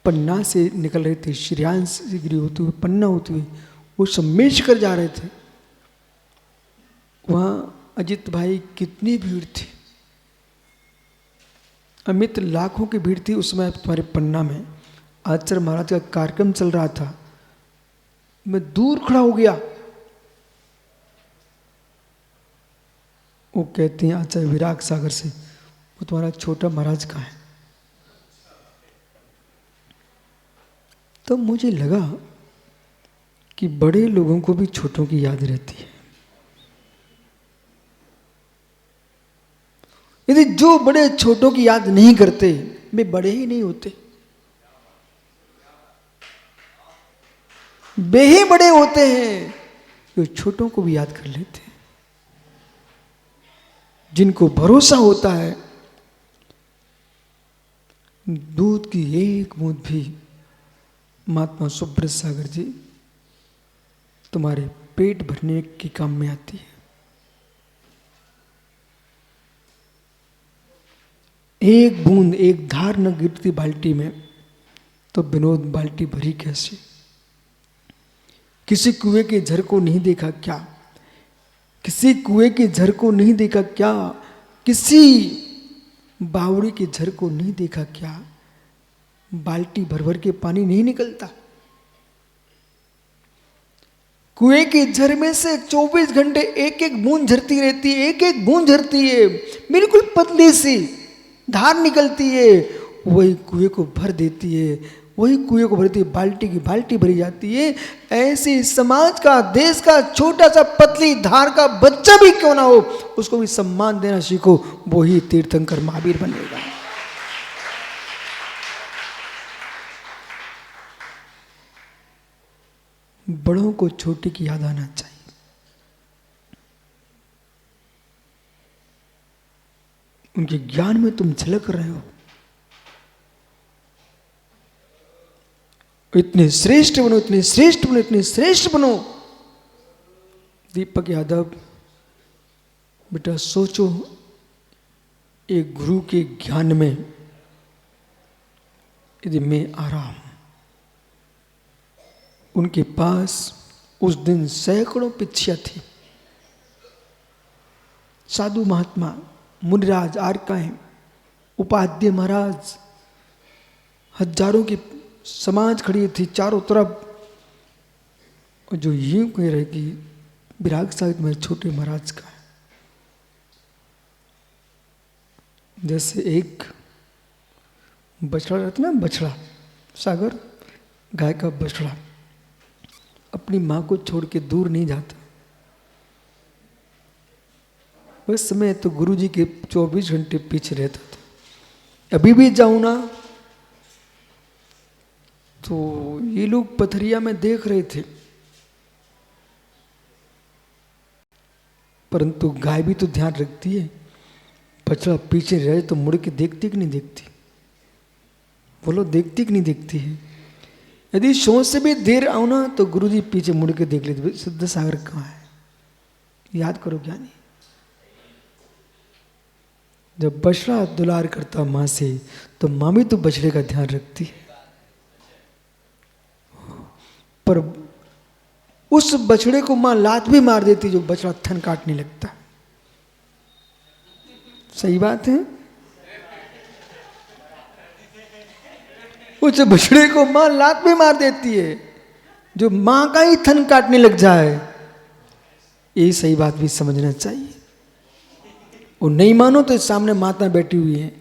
पन्ना से निकल रहे थे, श्रेयांश गिरी होते हुए, पन्ना होते हुए वो सम्मेश कर जा रहे थे। वहाँ अजित भाई कितनी भीड़ थी, अमित लाखों की भीड़ थी। उस समय तुम्हारे पन्ना में आचार्य महाराज का कार्यक्रम चल रहा था। मैं दूर खड़ा हो गया। वो कहती हैं आचार्य विराग सागर से, वो तुम्हारा छोटा महाराज कहाँ है। तो मुझे लगा कि बड़े लोगों को भी छोटों की याद रहती है। यदि जो बड़े छोटों की याद नहीं करते, वे बड़े ही नहीं होते। वे ही बड़े होते हैं जो छोटों को भी याद कर लेते हैं। जिनको भरोसा होता है दूध की एक बूंद भी महात्मा सुब्रत सागर जी तुम्हारे पेट भरने के काम में आती है। एक बूंद, एक धार न गिरती बाल्टी में तो विनोद बाल्टी भरी कैसे। किसी कुएं के झर को नहीं देखा क्या, किसी कुएं के झर को नहीं देखा क्या, किसी बावड़ी के झर को नहीं देखा क्या, बाल्टी भर भर के पानी नहीं निकलता। कुएं के झर में से 24 घंटे एक एक बूंद झरती रहती है, एक एक बूंद झरती है, बिल्कुल पतली सी धार निकलती है, वही कुएं को भर देती है, वही कुएं को भरती है, बाल्टी की बाल्टी भरी जाती है। ऐसे समाज का, देश का छोटा सा पतली धार का बच्चा भी क्यों ना हो, उसको भी सम्मान देना सीखो, वो ही तीर्थंकर महावीर बनेगा। बड़ों को छोटे की याद आना चाहिए। उनके ज्ञान में तुम झलक रहे हो। इतने श्रेष्ठ बनो, इतने श्रेष्ठ बनो, इतने श्रेष्ठ बनो। दीपक यादव, बेटा सोचो, एक गुरु के ज्ञान में यदि मैं आ रहा हूं, उनके पास उस दिन सैकड़ों पिछिया थी। साधु महात्मा, मुनिराज, आर्काएं, उपाध्याय महाराज, हजारों की समाज खड़ी थी चारों तरफ। और जो यूं कह रहे कि विराग साहित्य में छोटे महाराज का है। जैसे एक बछड़ा रहता ना, बछड़ा, सागर, गाय का बछड़ा अपनी माँ को छोड़ के दूर नहीं जाता। उस समय तो गुरुजी के 24 घंटे पीछे रहता था। अभी भी जाऊं ना तो ये लोग पथरिया में देख रहे थे, परंतु गाय भी तो ध्यान रखती है। बछड़ा पीछे रहे तो मुड़ के देखती कि नहीं देखती? बोलो, देखती कि नहीं देखती है? यदि सोच से भी देर आओ ना तो गुरुजी पीछे मुड़ के देख लेते, सिद्ध सागर कहाँ है? याद करो ज्ञानी। जब बछड़ा दुलार करता माँ से, तो माँ भी तो बछड़े का ध्यान रखती है। पर उस बछड़े को माँ लात भी मार देती जो बछड़ा थन काटने लगता। सही बात है। उस बछड़े को माँ लात भी मार देती है जो माँ का ही थन काटने लग जाए। यही सही बात भी समझना चाहिए। वो नहीं मानो तो सामने माता बैठी हुई है,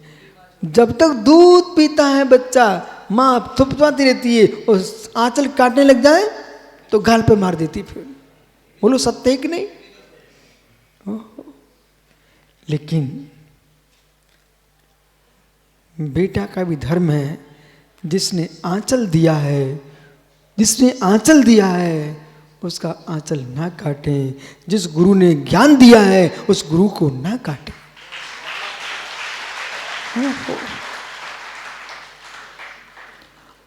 जब तक दूध पीता है बच्चा, माँ थपथपाती रहती है, और आंचल काटने लग जाए तो गाल पे मार देती। फिर बोलो सत्य है कि नहीं? लेकिन बेटा का भी धर्म है, जिसने आंचल दिया है, जिसने आंचल दिया है उसका आंचल ना काटें। जिस गुरु ने ज्ञान दिया है उस गुरु को ना काटें।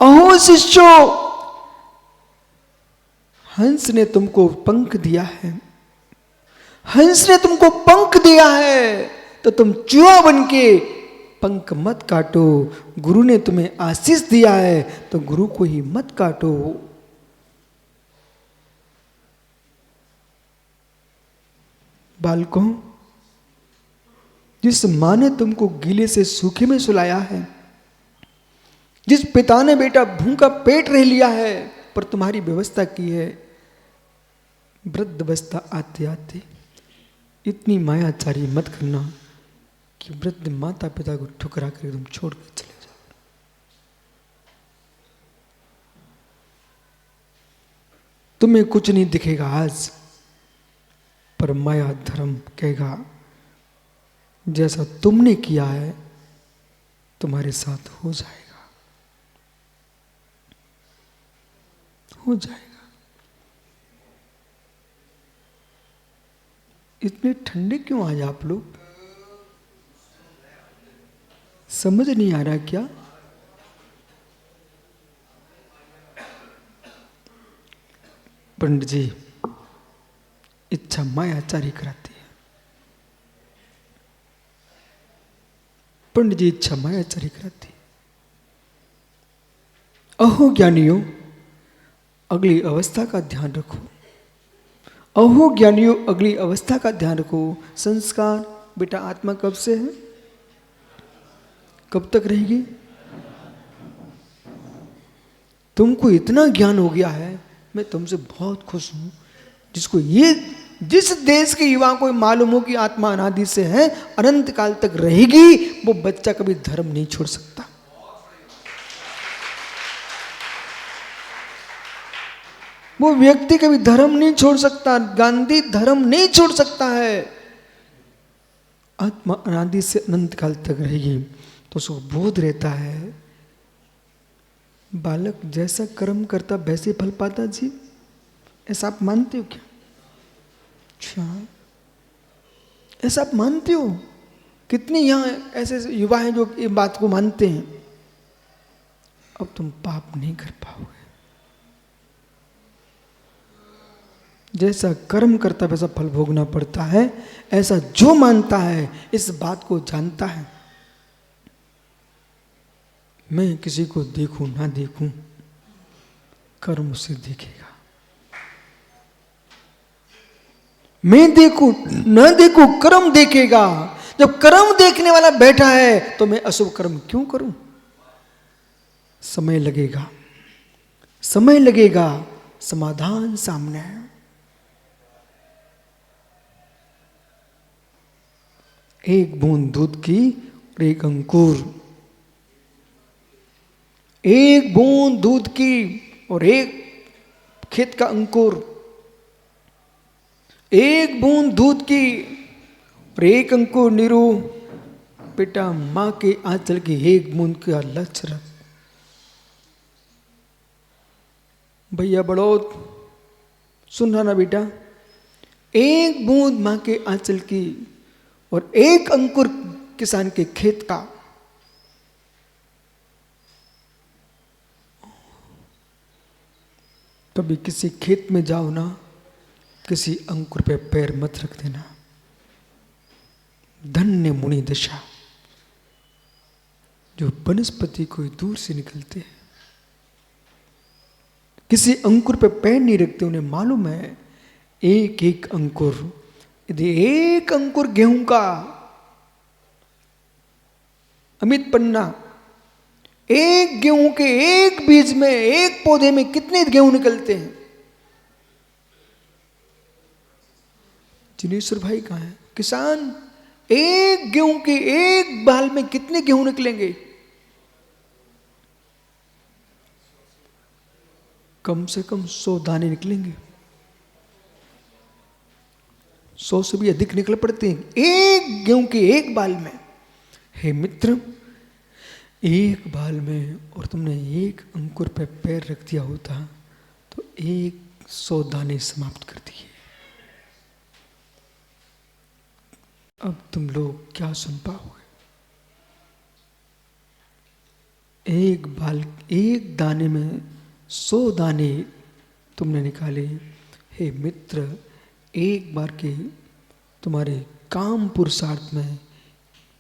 अहो शिष्यो, हंस ने तुमको पंख दिया है, हंस ने तुमको पंख दिया है, तो तुम चूहा बन के पंख मत काटो। गुरु ने तुम्हें आशीष दिया है तो गुरु को ही मत काटो। बालकों, जिस मां ने तुमको गीले से सूखे में सुलाया है, जिस पिता ने बेटा भूखा पेट रह लिया है पर तुम्हारी व्यवस्था की है, वृद्ध अवस्था आते आते इतनी मायाचारी मत करना कि वृद्ध माता पिता को ठुकरा कर तुम छोड़ कर चले जाओ। तुम्हें कुछ नहीं दिखेगा आज, पर माया धर्म कहेगा जैसा तुमने किया है तुम्हारे साथ हो जाएगा, हो जाएगा। इतने ठंडे क्यों आज आप लोग? समझ नहीं आ रहा क्या? पंडित जी इच्छा मायाचारी कराती है। पंडित जी इच्छा मायाचारी कराती है। अहो ज्ञानियों, अगली अवस्था का ध्यान रखो। अहो ज्ञानियों, अगली अवस्था का ध्यान रखो। संस्कार बेटा आत्मा कब से है, कब तक रहेगी? तुमको इतना ज्ञान हो गया है, मैं तुमसे बहुत खुश हूं। जिसको ये, जिस देश के युवा को मालूम हो कि आत्मा अनादि से है, अनंत काल तक रहेगी, वो बच्चा कभी धर्म नहीं छोड़ सकता। वो व्यक्ति कभी धर्म नहीं छोड़ सकता। गांधी धर्म नहीं छोड़ सकता है। आत्मा अनादि से अनंत काल तक रहेगी तो उसको बोध रहता है। बालक जैसा कर्म करता वैसे फल पाता। जी ऐसा आप मानते हो क्या? अच्छा, ऐसा आप मानते हो? कितने यहाँ ऐसे ऐसे युवा हैं जो ये बात को मानते हैं। अब तुम पाप नहीं कर पाओगे। जैसा कर्म करता है वैसा फल भोगना पड़ता है, ऐसा जो मानता है इस बात को जानता है। मैं किसी को देखूं ना देखूं, कर्म उसे देखेगा। मैं देखूं ना देखूं, कर्म देखेगा। जब कर्म देखने वाला बैठा है तो मैं अशुभ कर्म क्यों करूं? समय लगेगा, समय लगेगा, समाधान सामने है। एक बूंद दूध की और एक अंकुर, एक बूंद दूध की और एक खेत का अंकुर, एक बूंद दूध की और एक अंकुर नीरू। बेटा मां के आंचल की एक बूंद का लक्ष्य रख। भैया बड़ौत सुन रहा ना बेटा, एक बूंद मां के आंचल की और एक अंकुर किसान के खेत का। कभी किसी खेत में जाओ ना, किसी अंकुर पे पैर मत रख देना। धन्य मुनि दशा जो वनस्पति को दूर से निकलते हैं, किसी अंकुर पे पैर नहीं रखते। उन्हें मालूम है एक एक अंकुर, यदि एक अंकुर गेहूं का, अमित पन्ना, एक गेहूं के एक बीज में, एक पौधे में कितने गेहूं निकलते हैं। जिनेश्वर भाई कहाँ है? किसान, एक गेहूं के एक बाल में कितने गेहूं निकलेंगे? कम से कम 100 दाने निकलेंगे। 100 से भी अधिक निकल पड़ते हैं एक गेहूं के एक बाल में। हे मित्र, एक बाल में और तुमने एक अंकुर पे पैर रख दिया होता तो 100 दाने समाप्त कर दिए। अब तुम लोग क्या सुन पाओगे? एक बाल, एक दाने में 100 दाने तुमने निकाले। हे मित्र, एक बार के तुम्हारे काम पुरुषार्थ में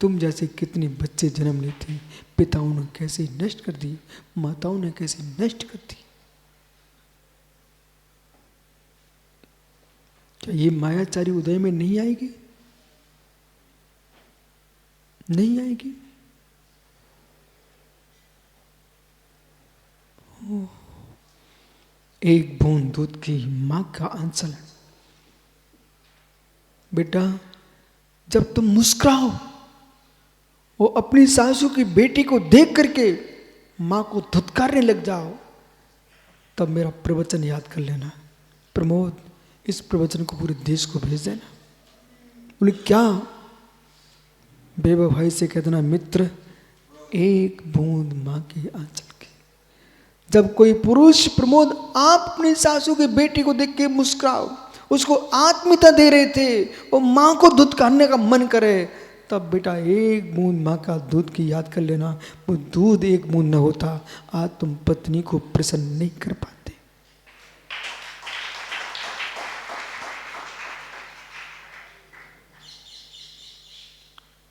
तुम जैसे कितने बच्चे जन्म लेते, पिताओं ने कैसे नष्ट कर दिए, माताओं ने कैसे नष्ट कर दी। क्या ये मायाचारी उदय में नहीं आएगी? नहीं आएगी। एक बूंद दूध की मां का आंचल। बेटा जब तुम मुस्कुराओ, वो अपनी सासू की बेटी को देख करके मां को धुतकारने लग जाओ, तब मेरा प्रवचन याद कर लेना। प्रमोद, इस प्रवचन को पूरे देश को भेज देना। बोले क्या? बेबा भाई से कह देना, मित्र एक बूंद मां के आंचल की। जब कोई पुरुष, प्रमोद आप अपनी सासू की बेटी को देख के मुस्कुराओ, उसको आत्मीयता दे रहे थे, वो मां को दूध करने का मन करे, तब बेटा एक बूंद मां का दूध की याद कर लेना। वो दूध एक बूंद न होता, आज तुम पत्नी को प्रसन्न नहीं कर पाते।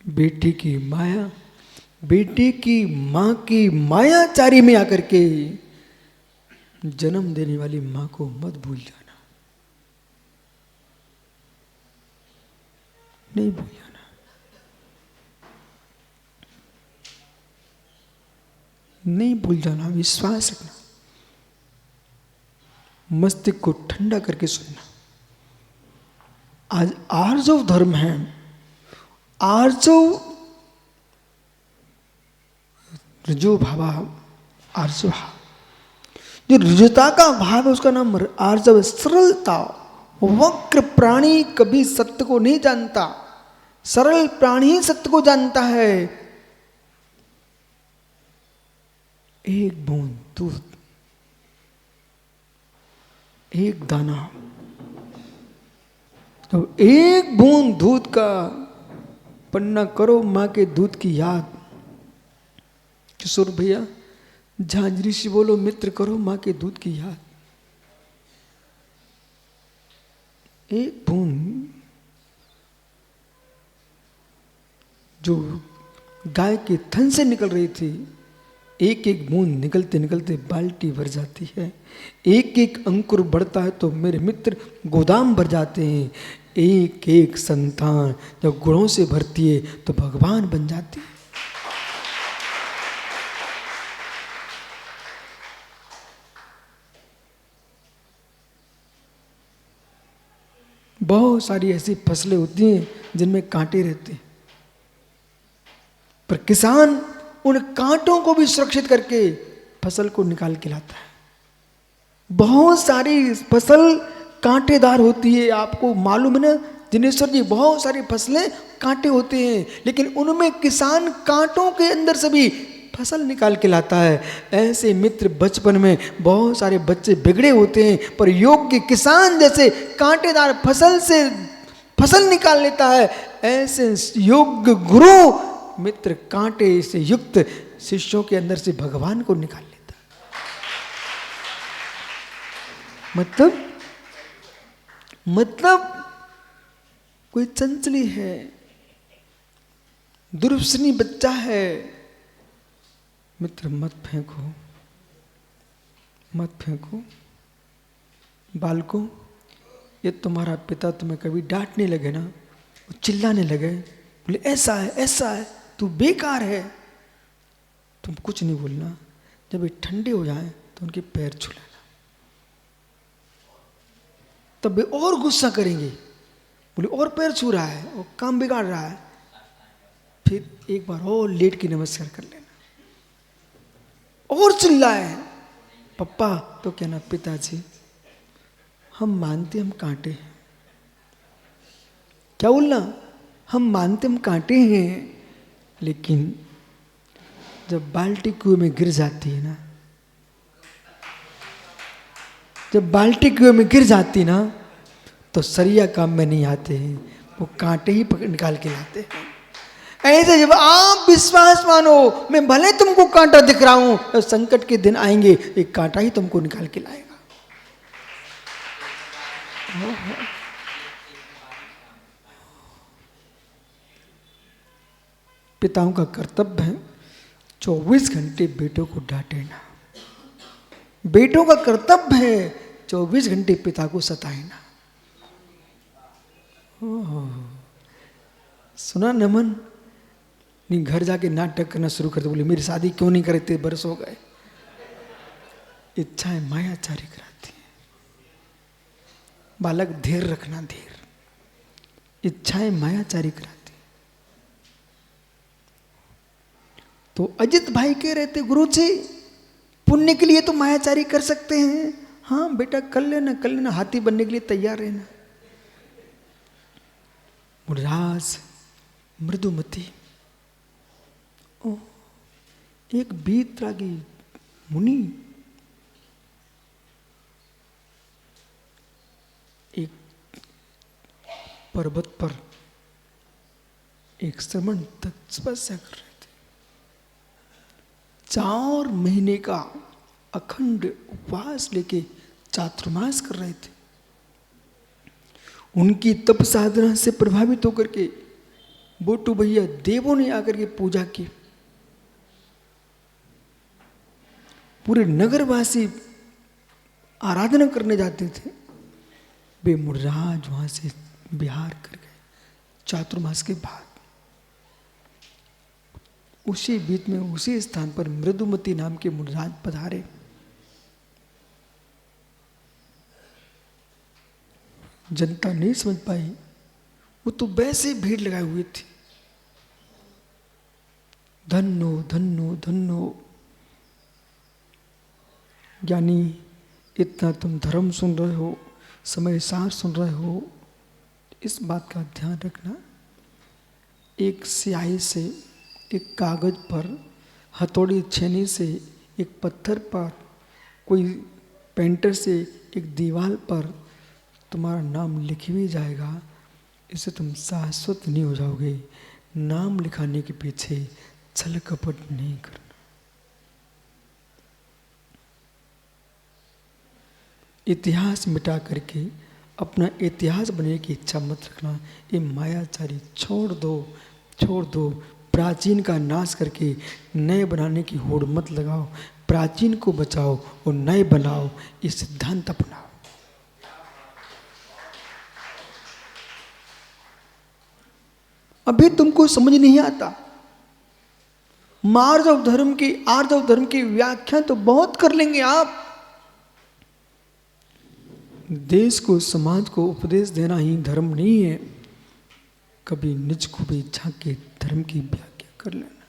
बेटी की माया, बेटी की मां की मायाचारी में आकर के जन्म देने वाली मां को मत भूल जाना, नहीं भूल जाना। नहीं भूल जाना, विश्वास रखना, मस्तिष्क को ठंडा करके सुनना। आज आर्जव धर्म है, आर्जव ऋजु भावा आर्जव, जो ऋजुता का भाव है उसका नाम आर्जव, सरलता। वक्र प्राणी कभी सत्य को नहीं जानता, सरल प्राणी ही सत्य को जानता है। एक बूंद दूध, एक दाना, तो एक बूंद दूध का पन्ना करो माँ के दूध की याद। किशोर भैया झांझरी से बोलो मित्र करो माँ के दूध की याद। एक बूंद जो गाय के थन से निकल रही थी, एक एक बूंद निकलते निकलते बाल्टी भर जाती है। एक एक अंकुर बढ़ता है तो मेरे मित्र गोदाम भर जाते हैं। एक एक संतान जब गुणों से भरती है तो भगवान बन जाती है। बहुत सारी ऐसी फसलें होती हैं जिनमें कांटे रहते हैं, पर किसान उन कांटों को भी सुरक्षित करके फसल को निकाल के लाता है। बहुत सारी फसल कांटेदार होती है, आपको मालूम है ना दिनेश्वर जी, बहुत सारी फसलें कांटे होते हैं, लेकिन उनमें किसान कांटों के अंदर से भी फसल निकाल के लाता है। ऐसे मित्र बचपन में बहुत सारे बच्चे बिगड़े होते हैं, पर योग्य किसान जैसे कांटेदार फसल से फसल निकाल लेता है, ऐसे योग्य गुरु मित्र कांटे से युक्त शिष्यों के अंदर से भगवान को निकाल लेता है। मतलब कोई चंचली है, दुर्व्यसनी बच्चा है, मित्र मत फेंको, मत फेंको। बालकों, ये तुम्हारा पिता तुम्हें कभी डांटने लगे ना, चिल्लाने लगे, बोले ऐसा है, तू बेकार है, तुम कुछ नहीं बोलना। जब ये ठंडे हो जाए तो उनके पैर छू लेना, तब वे और गुस्सा करेंगे, बोले और पैर छू रहा है और काम बिगाड़ रहा है, फिर एक बार और लेट के नमस्कार कर लेना। और चिल्लाए पप्पा तो कहना पिताजी हम मानते हम कांटे हैं। क्या बोलना, हम मानते हम कांटे हैं, लेकिन जब बाल्टी कुएं में गिर जाती है ना, जब बाल्टी कुएं में गिर जाती ना, तो सरिया काम में नहीं आते हैं, वो कांटे ही पकड़ निकाल के लाते हैं। ऐसे जब आप विश्वास मानो, मैं भले तुमको कांटा दिख रहा हूं, तो संकट के दिन आएंगे, एक कांटा ही तुमको निकाल के लाएगा। पिताओं का कर्तव्य है 24 घंटे बेटों को डांटे ना। बेटों का कर्तव्य है 24 घंटे पिता को सताए ना। सुना नमन, नहीं घर जाके नाटक करना शुरू करते, बोले मेरी शादी क्यों नहीं करे, 3 बरस हो गए। इच्छाएं मायाचारी कराती है। बालक धैर्य रखना, धैर्य, इच्छाएं मायाचारी कराती। तो अजित भाई कह रहे थे गुरुजी पुण्य के लिए तो मायाचारी कर सकते हैं। हाँ बेटा कर लेना, हाथी बनने के लिए तैयार रहना। मुराज मृदुमती, एक बीतरागी मुनि एक पर्वत पर एक श्रमण तक तपस्या कर रहे थे। 4 महीने का अखंड उपवास लेके चातुर्मास कर रहे थे। उनकी तप साधना से प्रभावित होकर के बोटू भैया देवों ने आकर के पूजा की। पूरे नगरवासी आराधना करने जाते थे। वे मुराज वहां से बिहार कर गए चातुर्मास के बाद। उसी बीच में उसी स्थान पर मृदुमती नाम के मुराज पधारे। जनता नहीं समझ पाई, वो तो वैसे भीड़ लगाए हुए थे। धन्नो धन्नो धन्नो, यानी इतना तुम धर्म सुन रहे हो, समय सार सुन रहे हो, इस बात का ध्यान रखना। एक स्याही से, एक कागज पर, हथौड़ी छेनी से, एक पत्थर पर, कोई पेंटर से एक दीवार पर तुम्हारा नाम लिख भी जाएगा, इससे तुम शाश्वत नहीं हो जाओगे। नाम लिखाने के पीछे छल कपट नहीं करना। इतिहास मिटा करके अपना इतिहास बनने की इच्छा मत रखना। ये मायाचारी छोड़ दो, छोड़ दो। प्राचीन का नाश करके नए बनाने की होड़ मत लगाओ। प्राचीन को बचाओ और नए बनाओ, ये सिद्धांत अपनाओ। अभी तुमको समझ नहीं आता। मार्जव धर्म की, आर्जव धर्म की व्याख्या तो बहुत कर लेंगे आप। देश को, समाज को उपदेश देना ही धर्म नहीं है। कभी निज को भी झांक के धर्म की व्याख्या कर लेना,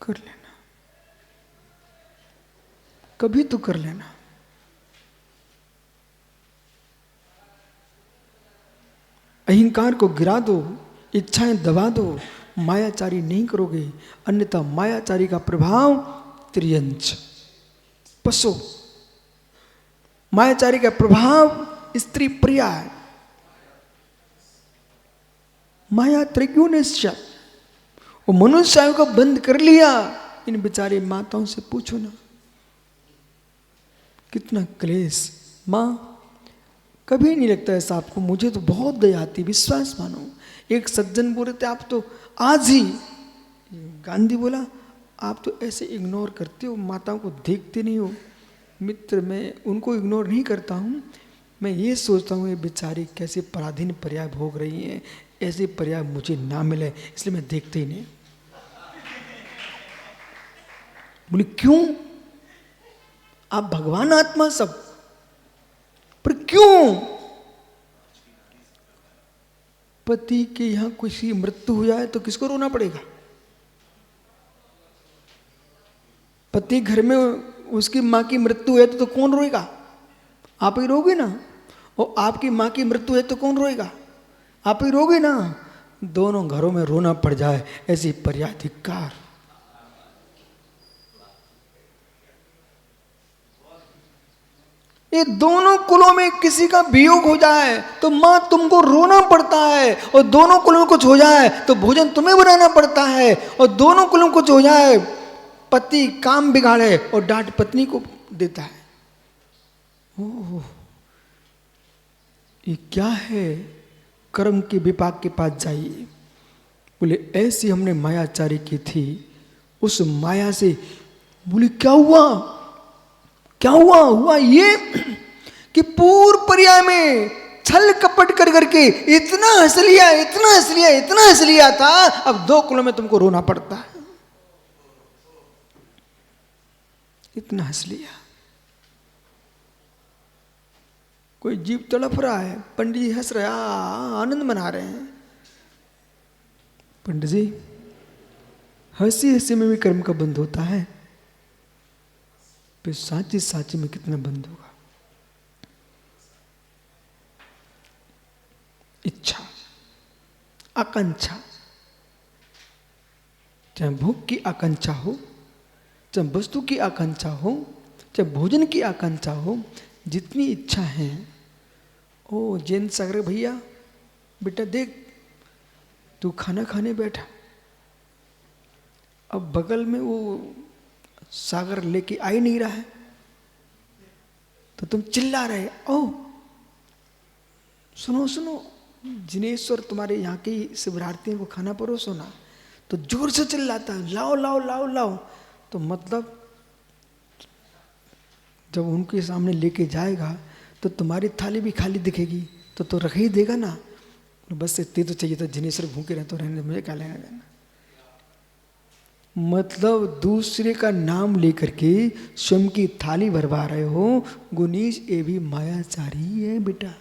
कर लेना, कभी तो कर लेना। अहंकार को गिरा दो, इच्छाएं दबा दो, मायाचारी नहीं करोगे, अन्यथा मायाचारी का प्रभाव त्रियंच पशु। मायाचारी का प्रभाव स्त्री प्रिया है। माया त्रिगुणेश्वर, वो मनुष्य को बंद कर लिया। इन बेचारी माताओं से पूछो ना, कितना क्लेश। मां कभी नहीं लगता ऐसा आपको? मुझे तो बहुत दया आती, विश्वास मानो। एक सज्जन बोल रहे थे, आप तो आज ही, गांधी बोला, आप तो ऐसे इग्नोर करते हो, माताओं को देखते नहीं हो। मित्र, मैं उनको इग्नोर नहीं करता हूँ, मैं ये सोचता हूँ ये बेचारी कैसे पराधीन पर्याय भोग रही हैं, ऐसे पर्याय मुझे ना मिले, इसलिए मैं देखते ही नहीं। बोले क्यों? आप भगवान आत्मा सब, पर क्यों? पति के यहां किसी मृत्यु हो जाए तो किसको रोना पड़ेगा? पति घर में उसकी मां की मृत्यु है तो कौन रोएगा? आप ही रोगे ना। और आपकी मां की मृत्यु है तो कौन रोएगा? आप ही रोगे ना। दोनों घरों में रोना पड़ जाए, ऐसी पर्याय धिक्कार। ये दोनों कुलों में किसी का वियोग हो जाए तो मां तुमको रोना पड़ता है, और दोनों कुलों में कुछ हो जाए तो भोजन तुम्हें बनाना पड़ता है, और दोनों कुलों में कुछ हो जाए, पति काम बिगाड़े और डांट पत्नी को देता है। ओह, ये क्या है? कर्म के विपाक के पास जाइए। बोले ऐसी हमने मायाचारी की थी, उस माया से। बोले क्या हुआ? क्या हुआ? हुआ ये कि पूर्व पर्याय में छल कपट कर करके इतना हंस लिया, इतना हंस लिया, इतना हंस लिया था, अब दो कुलों में तुमको रोना पड़ता है। इतना हंस लिया। कोई जीव तड़प रहा है, पंडित जी हंस रहे, आनंद मना रहे हैं। पंडित जी, हंसी हंसी में भी कर्म का बंध होता है, फिर साची साची में कितना बंध होगा? इच्छा, आकांक्षा, चाहे भूख की आकांक्षा हो, चाहे वस्तु की आकांक्षा हो, चाहे भोजन की आकांक्षा हो, जितनी इच्छा है। ओ जैन सागर भैया, बेटा देख, तू खाना खाने बैठा, अब बगल में वो सागर लेके आ ही नहीं रहा है, तो तुम चिल्ला रहे, ओ सुनो सुनो, जिनेश्वर तुम्हारे यहाँ के शिवरार्थियों को खाना परोसो ना। तो जोर से चिल्लाता है, लाओ लाओ लाओ लाओ। तो मतलब जब उनके सामने लेके जाएगा तो तुम्हारी थाली भी खाली दिखेगी, तो रख ही देगा ना। बस इतने तो चाहिए था, जिनेश्वर भूखे रहे तो रहने, मुझे क्या लेना देना। मतलब दूसरे का नाम लेकर के स्वयं की थाली भरवा रहे हो। गुनीश, ये भी मायाचारी है बेटा।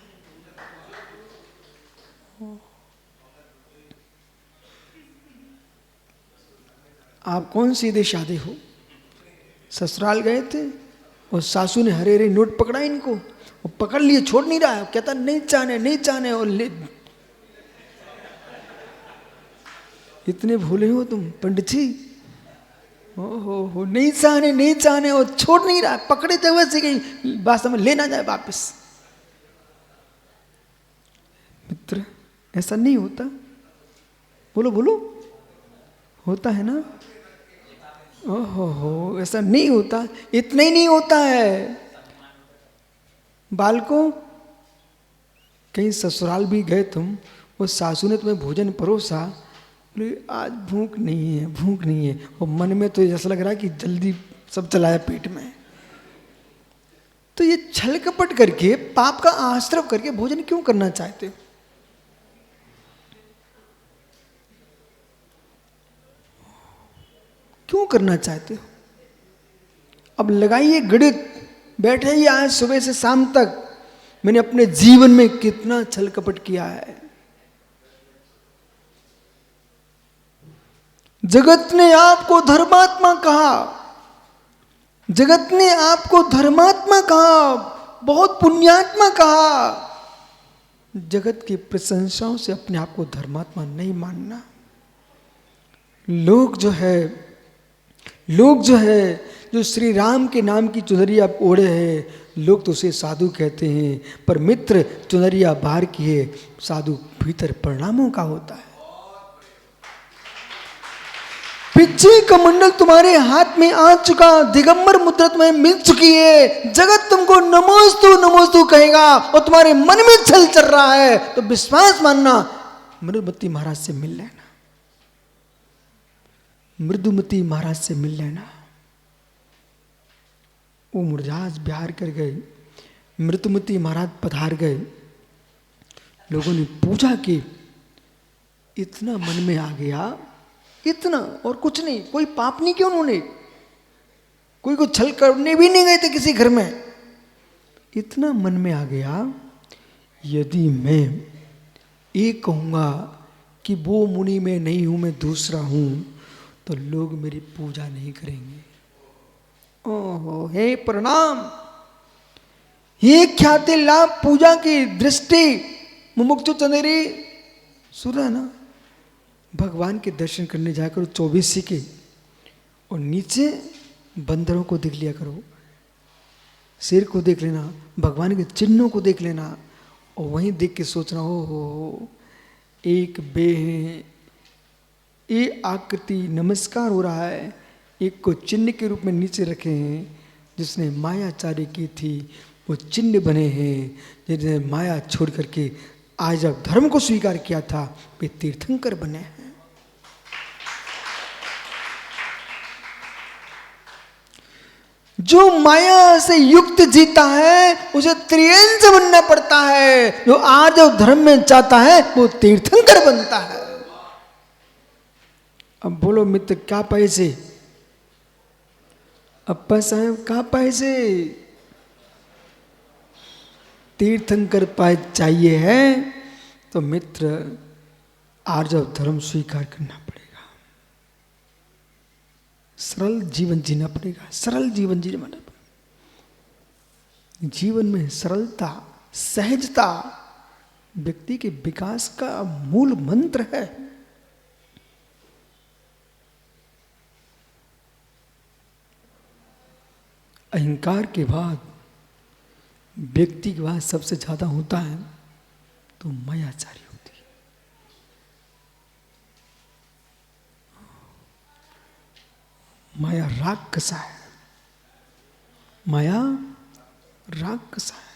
आप कौन सीधे शादी हो? ससुराल गए थे और सासू ने हरे हरे नोट पकड़ा इनको, वो पकड़ लिए, छोड़ नहीं रहा है, कहता नहीं चाहने नहीं चाहने, और ले। इतने भूले हो तुम पंडित जी। हो नहीं चाहने नहीं चाहने, और छोड़ नहीं रहा, पकड़े थे वैसे कि बात समझ लेना जाए वापिस। मित्र, ऐसा नहीं होता? बोलो बोलो, होता है ना? ओहो हो, ऐसा नहीं होता। इतना ही नहीं होता है बालकों, कहीं ससुराल भी गए तुम, वो सासू ने तुम्हें भोजन परोसा, बोले आज भूख नहीं है, भूख नहीं है, और मन में तो ऐसा लग रहा है कि जल्दी सब चलाया पेट में। तो ये छल कपट करके, पाप का आश्रय करके भोजन क्यों करना चाहते हो? क्यों करना चाहते हो? अब लगाइए गणित, बैठे ही आज सुबह से शाम तक मैंने अपने जीवन में कितना छल कपट किया है। जगत ने आपको धर्मात्मा कहा, जगत ने आपको धर्मात्मा कहा, बहुत पुण्यात्मा कहा। जगत की प्रशंसाओं से अपने आप को धर्मात्मा नहीं मानना। लोग जो है जो श्री राम के नाम की चुनरिया ओढ़े है, लोग तो उसे साधु कहते हैं, पर मित्र चुनरिया बाहर की है, साधु भीतर परिणामों का होता है। पीछे कमंडल तुम्हारे हाथ में आ चुका, दिगंबर मुद्रा तुम्हें मिल चुकी है, जगत तुमको नमोस्तु नमोस्तु कहेगा, और तुम्हारे मन में छल चल रहा है, तो विश्वास मानना, मृदुमती महाराज से मिल लेना, मृदुमती महाराज से मिल लेना। वो मुरझाज बिहार कर गए, मृदुमती महाराज पधार गए, लोगों ने पूजा की, इतना मन में आ गया, इतना, और कुछ नहीं, कोई पाप नहीं किया उन्होंने, कोई को छल करने भी नहीं गए थे किसी घर में। इतना मन में आ गया, यदि मैं ये कहूँगा कि वो मुनि में नहीं हूँ, मैं दूसरा हूँ, तो लोग मेरी पूजा नहीं करेंगे। ओहो, हे प्रणाम, ये ख्याति लाभ पूजा की दृष्टि मुमुक्षु चंदेरी सुना ना, भगवान के दर्शन करने जाकर 24 के, और नीचे बंदरों को देख लिया करो, शेर को देख लेना, भगवान के चिन्हों को देख लेना, और वहीं देख के सोचना, हो एक बे है, ये आकृति नमस्कार हो रहा है, एक को चिन्ह के रूप में नीचे रखे हैं, जिसने मायाचार्य की थी, वो चिन्ह बने हैं, जिन्हें माया छोड़ करके आज जब धर्म को स्वीकार किया था, वे तीर्थंकर बने हैं। जो माया से युक्त जीता है, उसे त्रियंश बनना पड़ता है। जो आज जो धर्म में चाहता है, वो तीर्थंकर बनता है। अब बोलो मित्र, क्या पैसे? अप्पा साहब क्या पैसे? तीर्थंकर पाए चाहिए है, तो मित्र आर्य धर्म स्वीकार करना पड़ेगा, सरल जीवन जीना पड़ेगा, सरल जीवन जीना पड़ेगा। जीवन में सरलता, सहजता व्यक्ति के विकास का मूल मंत्र है। अहंकार के बाद, व्यक्ति के बाद सबसे ज्यादा होता है तो मायाचारी होती है। माया राक्षसा है, माया राक्षसा है।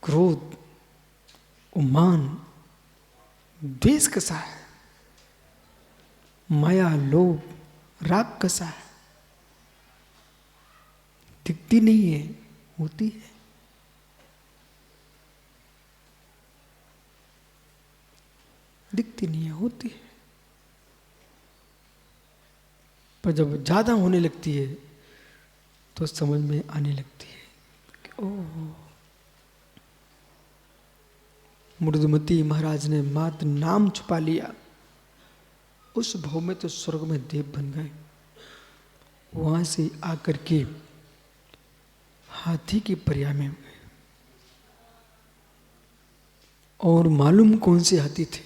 क्रोध, उमान, द्वेष कसा है, माया लोभ राक्षसा है। दिखती नहीं है, होती है। दिखती नहीं है, होती है। पर जब ज्यादा होने लगती है तो समझ में आने लगती है कि ओह, मृदुमती महाराज ने मात्र नाम छुपा लिया, उस भाव में तो स्वर्ग में देव बन गए। वहां से आकर के हाथी की पर्याय में हुए। और मालूम कौन से हाथी थे?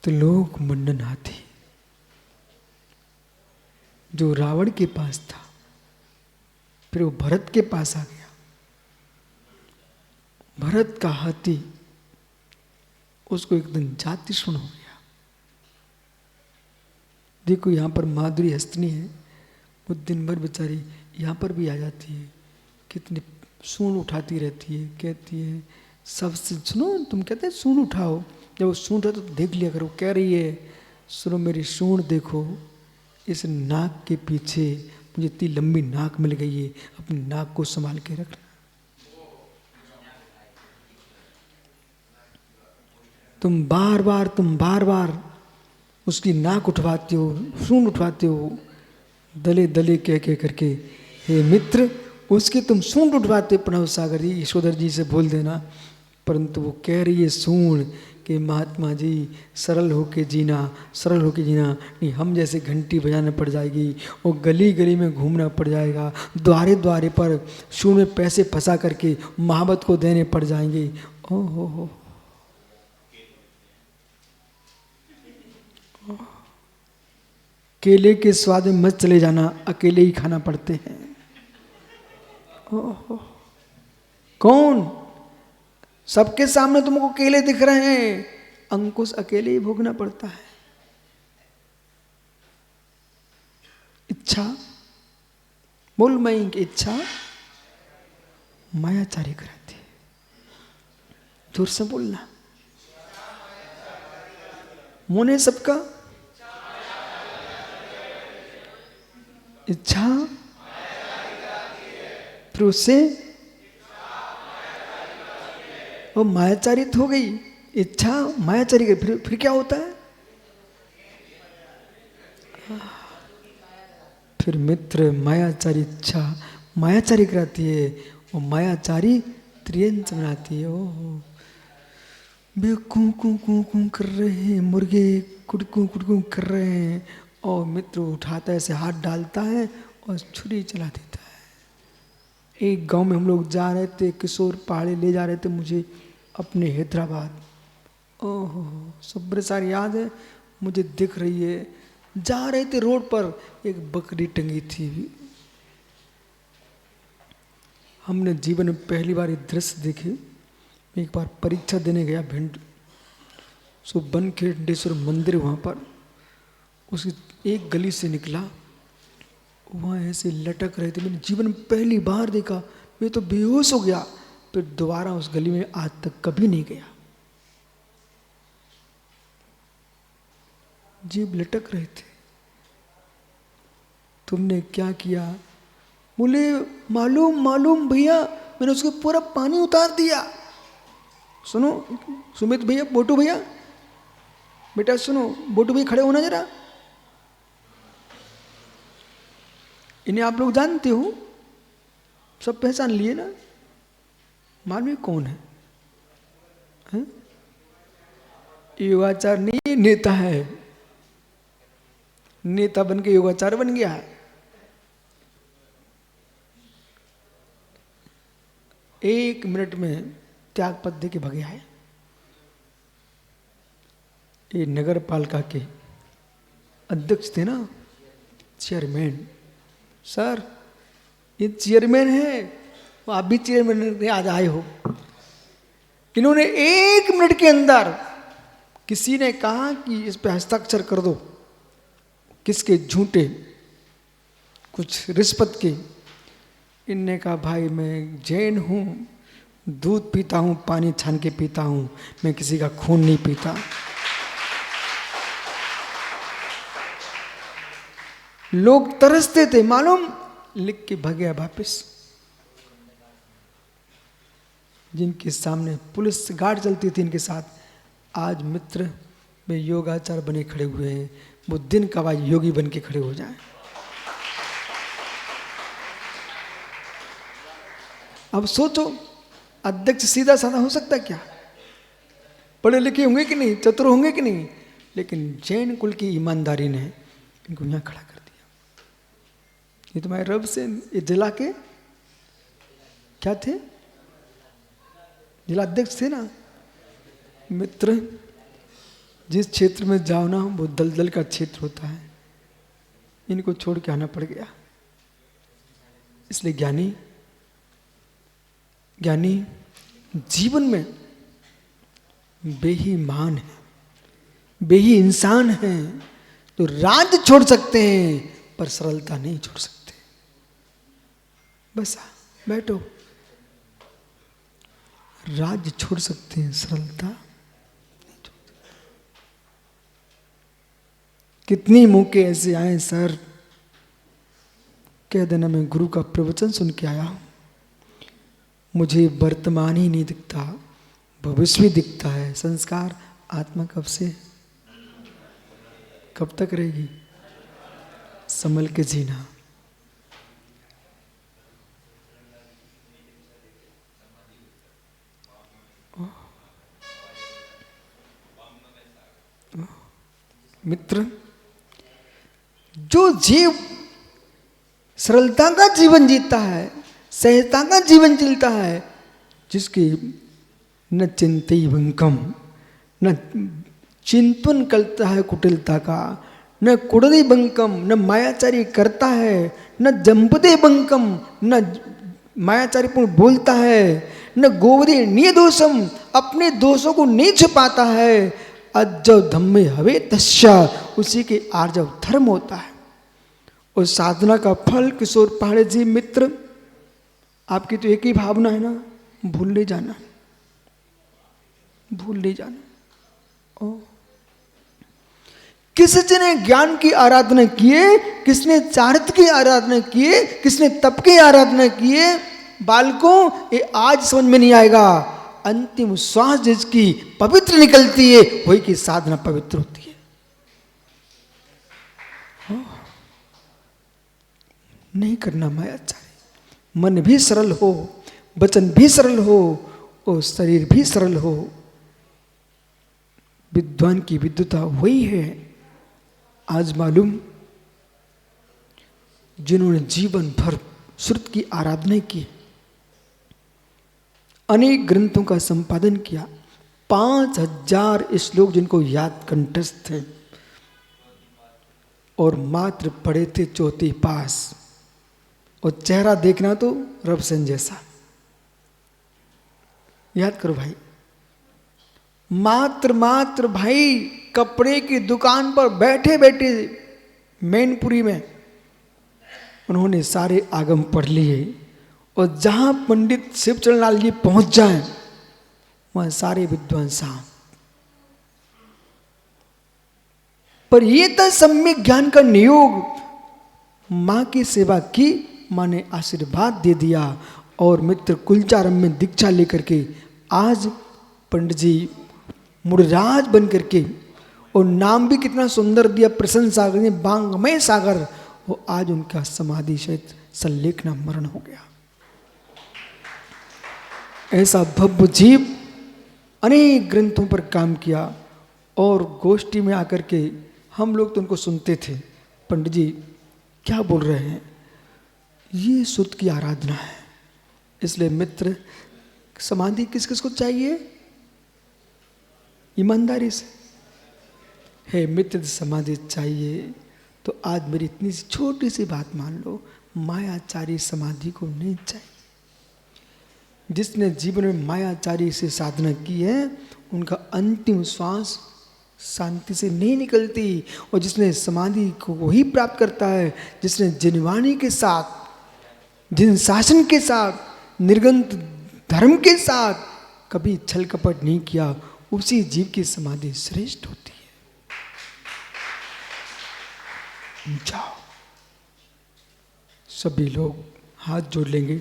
तो लोक मंडन हाथी, जो रावण के पास था, फिर वो भरत के पास आ गया। भरत का हाथी उसको एक दिन जाति सुन हो गया। देखो यहाँ पर माधुरी हस्तनी है, वो दिन भर बेचारी यहाँ पर भी आ जाती है, कितनी सूंड उठाती रहती है, कहती है सबसे सुनो, तुम कहते हैं सूंड उठाओ, जब वो सूंड है तो देख लिया करो, कह रही है सुनो मेरी सूंड देखो, इस नाक के पीछे मुझे इतनी लंबी नाक मिल गई है, अपनी नाक को संभाल के रखना। तुम बार बार उसकी नाक उठवाते हो, सूंड उठवाते हो, दले दले कह करके, हे मित्र उसकी तुम सूंड उठवाते प्रणव सागर जी, यशोधर जी से बोल देना। परंतु वो कह रही है सूंड कि महात्मा जी सरल होके जीना, सरल होके जीना, नहीं हम जैसे घंटी बजाना पड़ जाएगी, और गली गली में घूमना पड़ जाएगा, द्वारे द्वारे पर सूंड में पैसे फंसा करके महाबत को देने पड़ जाएंगे। ओ हो केले के स्वाद में मत चले जाना, अकेले ही खाना पड़ते हैं। ओहो कौन? सबके सामने तुमको केले दिख रहे हैं, अंकुश अकेले ही भोगना पड़ता है। इच्छा बोल, मैं इच्छा मायाचारी कराती है। जोर से बोलना, मोने सबका इच्छा, फिर उससे वो मायाचारित हो गई, इच्छा मायाचारी गई, फिर क्या होता है? फिर मित्र मायाचारी इच्छा मायाचारी कराती है, और मायाचारी त्रियंच बनाती है। ओहो बे कू कू कू कू कर रहे हैं, मुर्गे कुड़कू कुड़कू कर रहे हैं, और मित्र उठाता है, ऐसे हाथ डालता है और छुरी चला देता है। एक गांव में हम लोग जा रहे थे, किशोर पहाड़ी ले जा रहे थे मुझे अपने हैदराबाद। ओहो सब सारी याद है मुझे, दिख रही है। जा रहे थे रोड पर, एक बकरी टंगी थी। हमने जीवन में पहली बार ये दृश्य देखे। एक बार परीक्षा देने गया भिंड, सो बनखेडेश्वर मंदिर, वहाँ पर उसकी एक गली से निकला, वहाँ ऐसे लटक रहे थे। मैंने जीवन में पहली बार देखा, मैं तो बेहोश हो गया। फिर दोबारा उस गली में आज तक कभी नहीं गया। जीव लटक रहे थे। तुमने क्या किया? बोले मालूम भैया, मैंने उसके पूरा पानी उतार दिया। सुनो सुमित भैया, बोटू भैया, बेटा सुनो, बोटू भैया खड़े होना जरा। इन्हें आप लोग जानते हो, सब पहचान लिए ना? मालूम कौन है? योगाचार नहीं, नेता है। नेता बन के योगाचार बन गया है। एक मिनट में त्याग पद दे के भगे आए। ये नगर पालिका के अध्यक्ष थे ना, चेयरमैन। सर ये चेयरमैन है, वो आप भी चेयरमैन आज आए हो। इन्होंने एक मिनट के अंदर, किसी ने कहा कि इस पे हस्ताक्षर कर दो, किसके? झूठे, कुछ रिश्वत के। इनने कहा भाई मैं जैन हूं, दूध पीता हूं, पानी छान के पीता हूं, मैं किसी का खून नहीं पीता। लोग तरसते थे मालूम, लिख के भगया वापिस। जिनके सामने पुलिस गार्ड चलती थी इनके साथ, आज मित्र में योगाचार बने खड़े हुए हैं। वो दिन कब आज योगी बन के खड़े हो जाएं। अब सोचो, अध्यक्ष सीधा साधा हो सकता क्या? पढ़े लिखे होंगे कि नहीं, चतुर होंगे कि नहीं, लेकिन जैन कुल की ईमानदारी ने इनको यहां खड़ा कर दिया। ये तुम्हारे रब से ये जिला के क्या थे? जिलाध्यक्ष थे ना। मित्र जिस क्षेत्र में जाओ ना, वो दलदल का क्षेत्र होता है। इनको छोड़ के आना पड़ गया। इसलिए ज्ञानी जीवन में बेईमान है, बेही इंसान है तो राज छोड़ सकते हैं पर सरलता नहीं छोड़ सकते। बस बैठो, राज छोड़ सकते हैं, सरलता नहीं छोड़ सकते। कितनी मौके ऐसे आए सर, कह देना मैं गुरु का प्रवचन सुन के आया हूं, मुझे वर्तमान ही नहीं दिखता, भविष्य भी दिखता है। संस्कार आत्मा कब से कब तक रहेगी? संभल के जीना। मित्र, जो जीव सरलता का जीवन जीता है, सहजता का जीवन जीता है, जिसकी न चिंतई बंकम, न चिंतन करता है कुटिलता का, न कुड़दी बंकम, न मायाचारी करता है, न जंपदे बंकम, न मायाचारी पूर्ण बोलता है, न गोवदे निर्दोषम, अपने दोषों को नहीं छुपाता है। अजव धम्मे हवे तस्या, उसी के आर्जव धर्म होता है। और साधना का फल किशोर पहाड़े जी मित्र, आपकी तो एक ही भावना है ना, भूल नहीं जाना, भूल नहीं जाना। ओ किसने ज्ञान की आराधना किए, किसने चारित्र की आराधना किए, किसने तप की आराधना किए, बालकों ये आज समझ में नहीं आएगा। अंतिम श्वास जिसकी पवित्र निकलती है वही की साधना पवित्र होती है। नहीं करना मायाचारी, मन भी सरल हो, वचन भी सरल हो और शरीर भी सरल हो। विद्वान की विद्वता वही है। आज मालूम, जिन्होंने जीवन भर श्रुत की आराधना की, अनेक ग्रंथों का संपादन किया, 5000 श्लोक जिनको याद कंठस्थ थे, और मात्र पढ़े थे चौथी पास, और चेहरा देखना तो रबसन जैसा। याद करो भाई, मात्र भाई कपड़े की दुकान पर बैठे बैठे मैनपुरी में उन्होंने सारे आगम पढ़ लिए, और जहां पंडित शिवचरण लाल जी पहुंच जाएं वहां सारे विद्वान साहब। पर ये था सम्यक ज्ञान का नियोग। मां की सेवा की, मां ने आशीर्वाद दे दिया, और मित्र कुलचारम में दीक्षा लेकर के आज पंडित जी मुड़राज बन करके, और नाम भी कितना सुंदर दिया, प्रसन्न सागर, बांगमय सागर। वो आज उनका समाधि सहित संलेखना मरण हो गया। ऐसा भव्य जीव अनेक ग्रंथों पर काम किया, और गोष्ठी में आकर के हम लोग तो उनको सुनते थे, पंडित जी क्या बोल रहे हैं, ये शुद्ध की आराधना है। इसलिए मित्र, समाधि किस किस को चाहिए? ईमानदारी से है मित्र, समाधि चाहिए तो आज मेरी इतनी सी छोटी सी बात मान लो, मायाचारी समाधि को नहीं चाहिए। जिसने जीवन में मायाचारी से साधना की है उनका अंतिम श्वास शांति से नहीं निकलती। और जिसने समाधि को वही प्राप्त करता है जिसने जिनवाणी के साथ, जिन शासन के साथ, निर्गंत धर्म के साथ कभी छल कपट नहीं किया, उसी जीव की समाधि श्रेष्ठ होती है। जाओ, सभी लोग हाथ जोड़ लेंगे,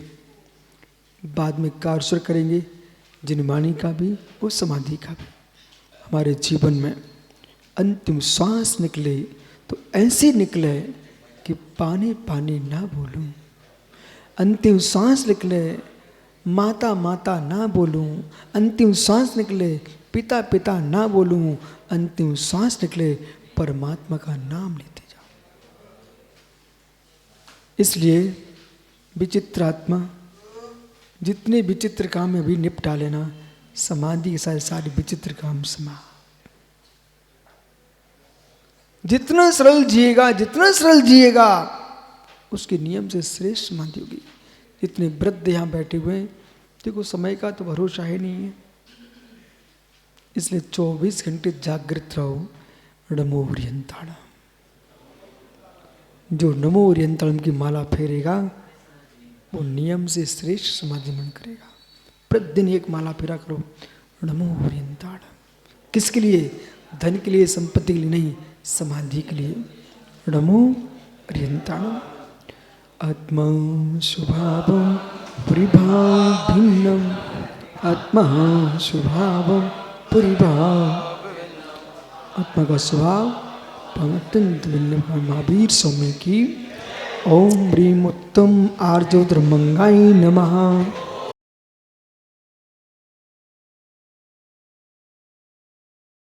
बाद में कारस्वर करेंगे, जिनवाणी का भी और समाधि का भी। हमारे जीवन में अंतिम श्वास निकले तो ऐसे निकले कि पानी पानी ना बोलूं, अंतिम सांस निकले माता माता ना बोलूं, अंतिम सांस निकले पिता पिता ना बोलूं, अंतिम सांस निकले परमात्मा का नाम लेते जाओ। इसलिए विचित्र आत्मा जितने विचित्र काम में भी निपटा लेना, समाधि के साथ सारे विचित्र काम समा। जितना सरल जिएगा, जितना सरल जिएगा उसके नियम से श्रेष्ठ समाधि होगी। जितने वृद्ध यहाँ बैठे हुए हैं, देखो समय का तो भरोसा है नहीं है, इसलिए 24 घंटे जागृत रहो। नमो ओरियंताणम, जो नमो ओरियंताणम की माला फेरेगा वो नियम से श्रेष्ठ समाधि मन करेगा। प्रतिदिन एक माला फेरा करो, नमो ओरियंताणम। किसके लिए? धन के लिए, संपत्ति के लिए नहीं, समाधि के लिए। नमो ओरियंताणम। आत्मा स्वभावं परिभाव भिन्नम, आत्मा स्वभावं परिभाव। आत्मा का स्वभाव अत्यंत भिन्न। महावीर स्वामी की ओम ह्रीम उत्तम आर्जोद्र मंगाई नमः।